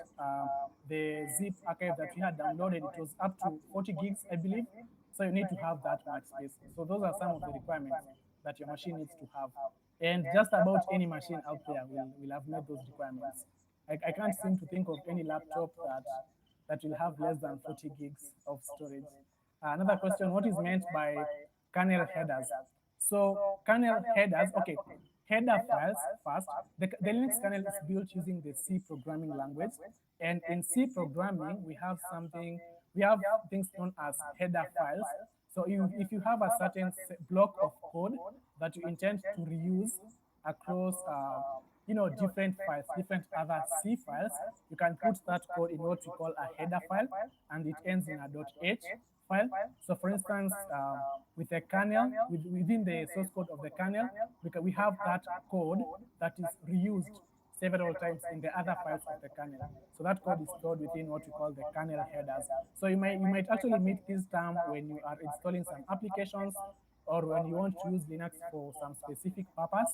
the zip archive that we had downloaded, it was up to 40 gigs, I believe. So you need to have that much space. So those are some of the requirements that your machine needs to have. And just about any machine out there will have met those requirements. I can't seem to think of any laptop that will have less than 40 gigs of storage. Another question, what is meant by kernel headers? So kernel headers, okay, header files first. The Linux kernel is built using the C programming language. And in C programming, we have things known as header files. So if you have a certain block of code that you intend to reuse across different files, different other C files, you can put that code in what we call a header file, and it ends in a .h file. So for instance, with the kernel, within the source code of the kernel, we have that code that is reused several times in the other files of the kernel. So that code is stored within what we call the kernel headers. So you might actually meet this term when you are installing some applications, or when you want to use Linux for some specific purpose.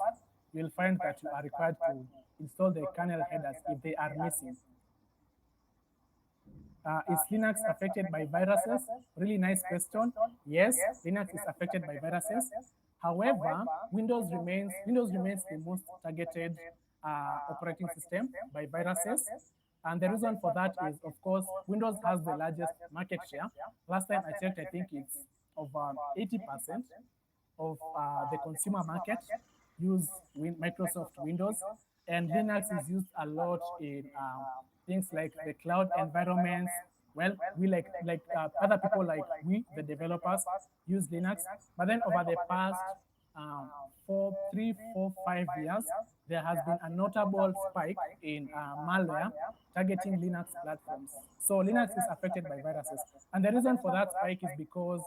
You'll find that you are required to install the kernel headers if they are missing. Is Linux affected by viruses? Really nice question. Yes, Linux is affected by viruses. However, Windows remains the most targeted operating system by viruses. And the reason for that is, of course, Windows has the largest market share. Last time I checked, I think it's over 80% of the consumer market. use Microsoft Windows, and Linux is used a lot in things like the cloud environments. Well, we like other people like we, the developers, use Linux. But then over the past 3, 4, 5 years, there has been a notable spike in malware targeting Linux platforms. So Linux is affected by viruses. And the reason for that spike is because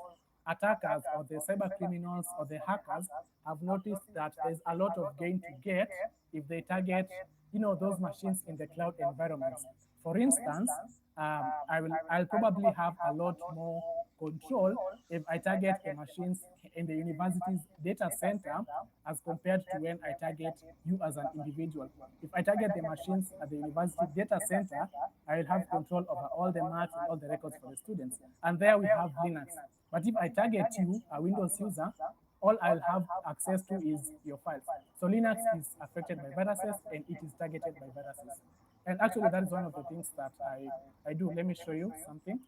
attackers or the cyber criminals or the hackers have noticed that there's a lot of gain to get if they target, those machines in the cloud environments. For instance, I'll probably have a lot more control if I target the machines in the university's data center as compared to when I target you as an individual. If I target the machines at the university data center, I will have control over all the marks and all the records for the students. And there we have Linux. But if I target you, a Windows user, all I'll have access to is your files. So Linux is affected by viruses and it is targeted by viruses. And actually, that is one of the things that I do. Let me show you something.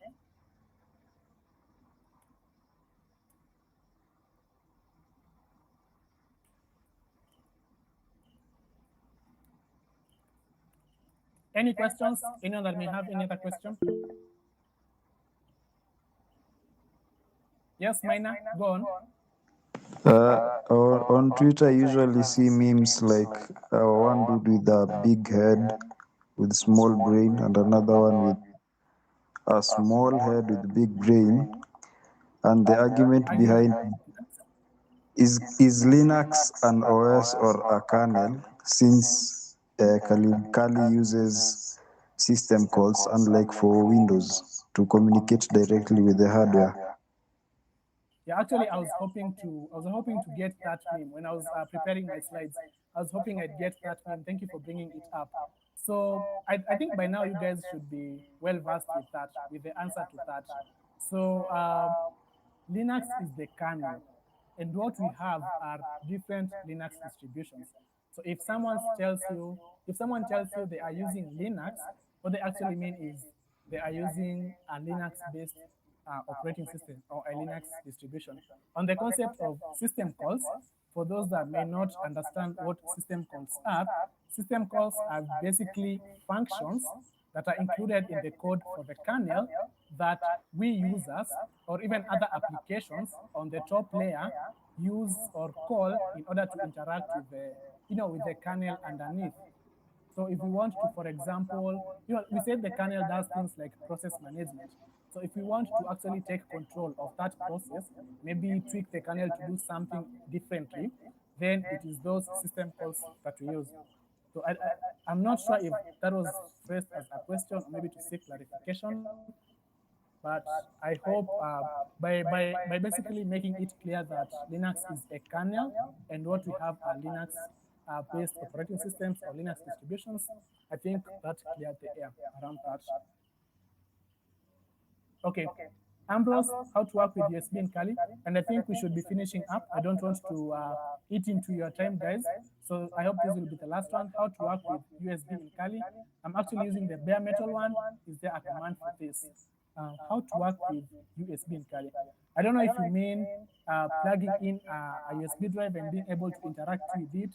Any questions? Anyone that may have any other question? Yes, Maina, go on. On Twitter, I usually see memes like one dude with a big head with small brain and another one with a small head with big brain. And the argument behind is Linux an OS or a kernel, since Kali uses system calls, unlike for Windows, to communicate directly with the hardware. Yeah, actually, I was hoping to get that meme when I was preparing my slides. I was hoping I'd get that meme. Thank you for bringing it up. So I think by now you guys should be well versed with that, with the answer to that. So Linux is the kernel, and what we have are different Linux distributions. So if someone tells you they are using Linux, what they actually mean is they are using a Linux-based operating system or a Linux distribution. On the concept of system calls, for those that may not understand what system calls are basically functions that are included in the code for the kernel that we users or even other applications on the top layer use or call in order to interact with the kernel underneath. So if we want to, for example, we said the kernel does things like process management. So if we want to actually take control of that process, maybe tweak the kernel to do something differently, then it is those system calls that we use. So I'm not sure if that was phrased as a question or maybe to seek clarification, but I hope by basically making it clear that Linux is a kernel and what we have are Linux-based operating systems or Linux distributions, I think that cleared the air around that. Okay. Ambrose, how to work with USB in Kali, and I think we should be finishing up. I don't want to eat into your time, guys. So I hope this will be the last one. How to work with USB in Kali. I'm actually using the bare metal one. Is there a command for this? How to work with USB in Kali. I don't know if you mean plugging in a USB drive and being able to interact with it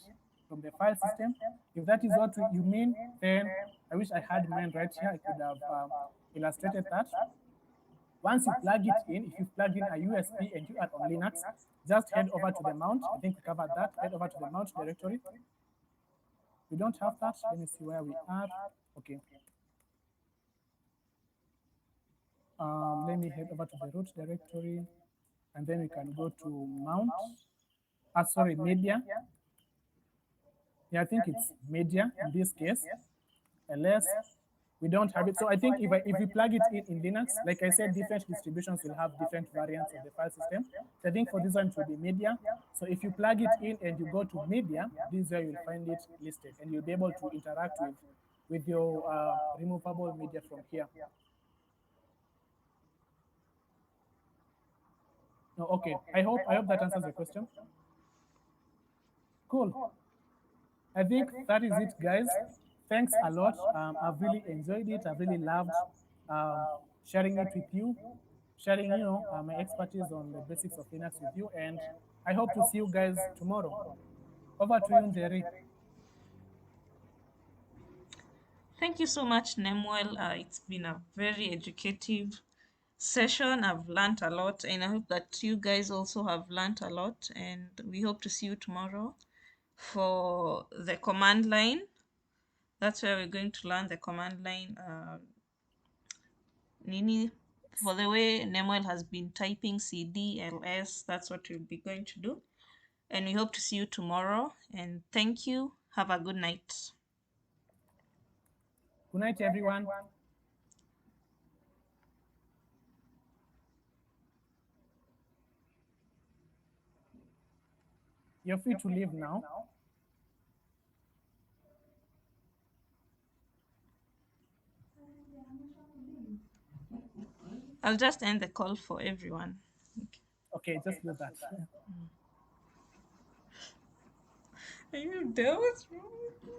from the file system. If that is what you mean, then I wish I had mine right here. I could have illustrated that. Once you plug it in, if you plug in a USB and you are on Linux, just head over to the mount. I think we covered that. Head over to the mount directory. We don't have that. Let me see where we are. Okay. Let me head over to the root directory, and then we can go to mount. Media. Yeah, I think it's media in this case, unless we don't have it. So I think if we plug it in Linux, like I said, different distributions will have different variants of the file system. So I think for this one it will be media. So if you plug it in and you go to media, this is where you'll find it listed, and you'll be able to interact with your removable media from here. No, okay. I hope that answers the question. Cool. I think that is it, guys. Thanks a lot. I've really enjoyed it. I've really loved sharing it with you, sharing my expertise on the basics of Linux with you, and I hope to see you guys tomorrow. Over to you, Njeri. Thank you so much, Nemuel. It's been a very educative session. I've learned a lot, and I hope that you guys also have learned a lot. And we hope to see you tomorrow for the command line. That's where we're going to learn the command line. Nini, for the way Nemuel has been typing CDLS, that's what we'll be going to do. And we hope to see you tomorrow. And thank you. Have a good night. Good night, everyone. You're free to leave now. I'll just end the call for everyone. Okay, just do that. Are you done? What's wrong with you?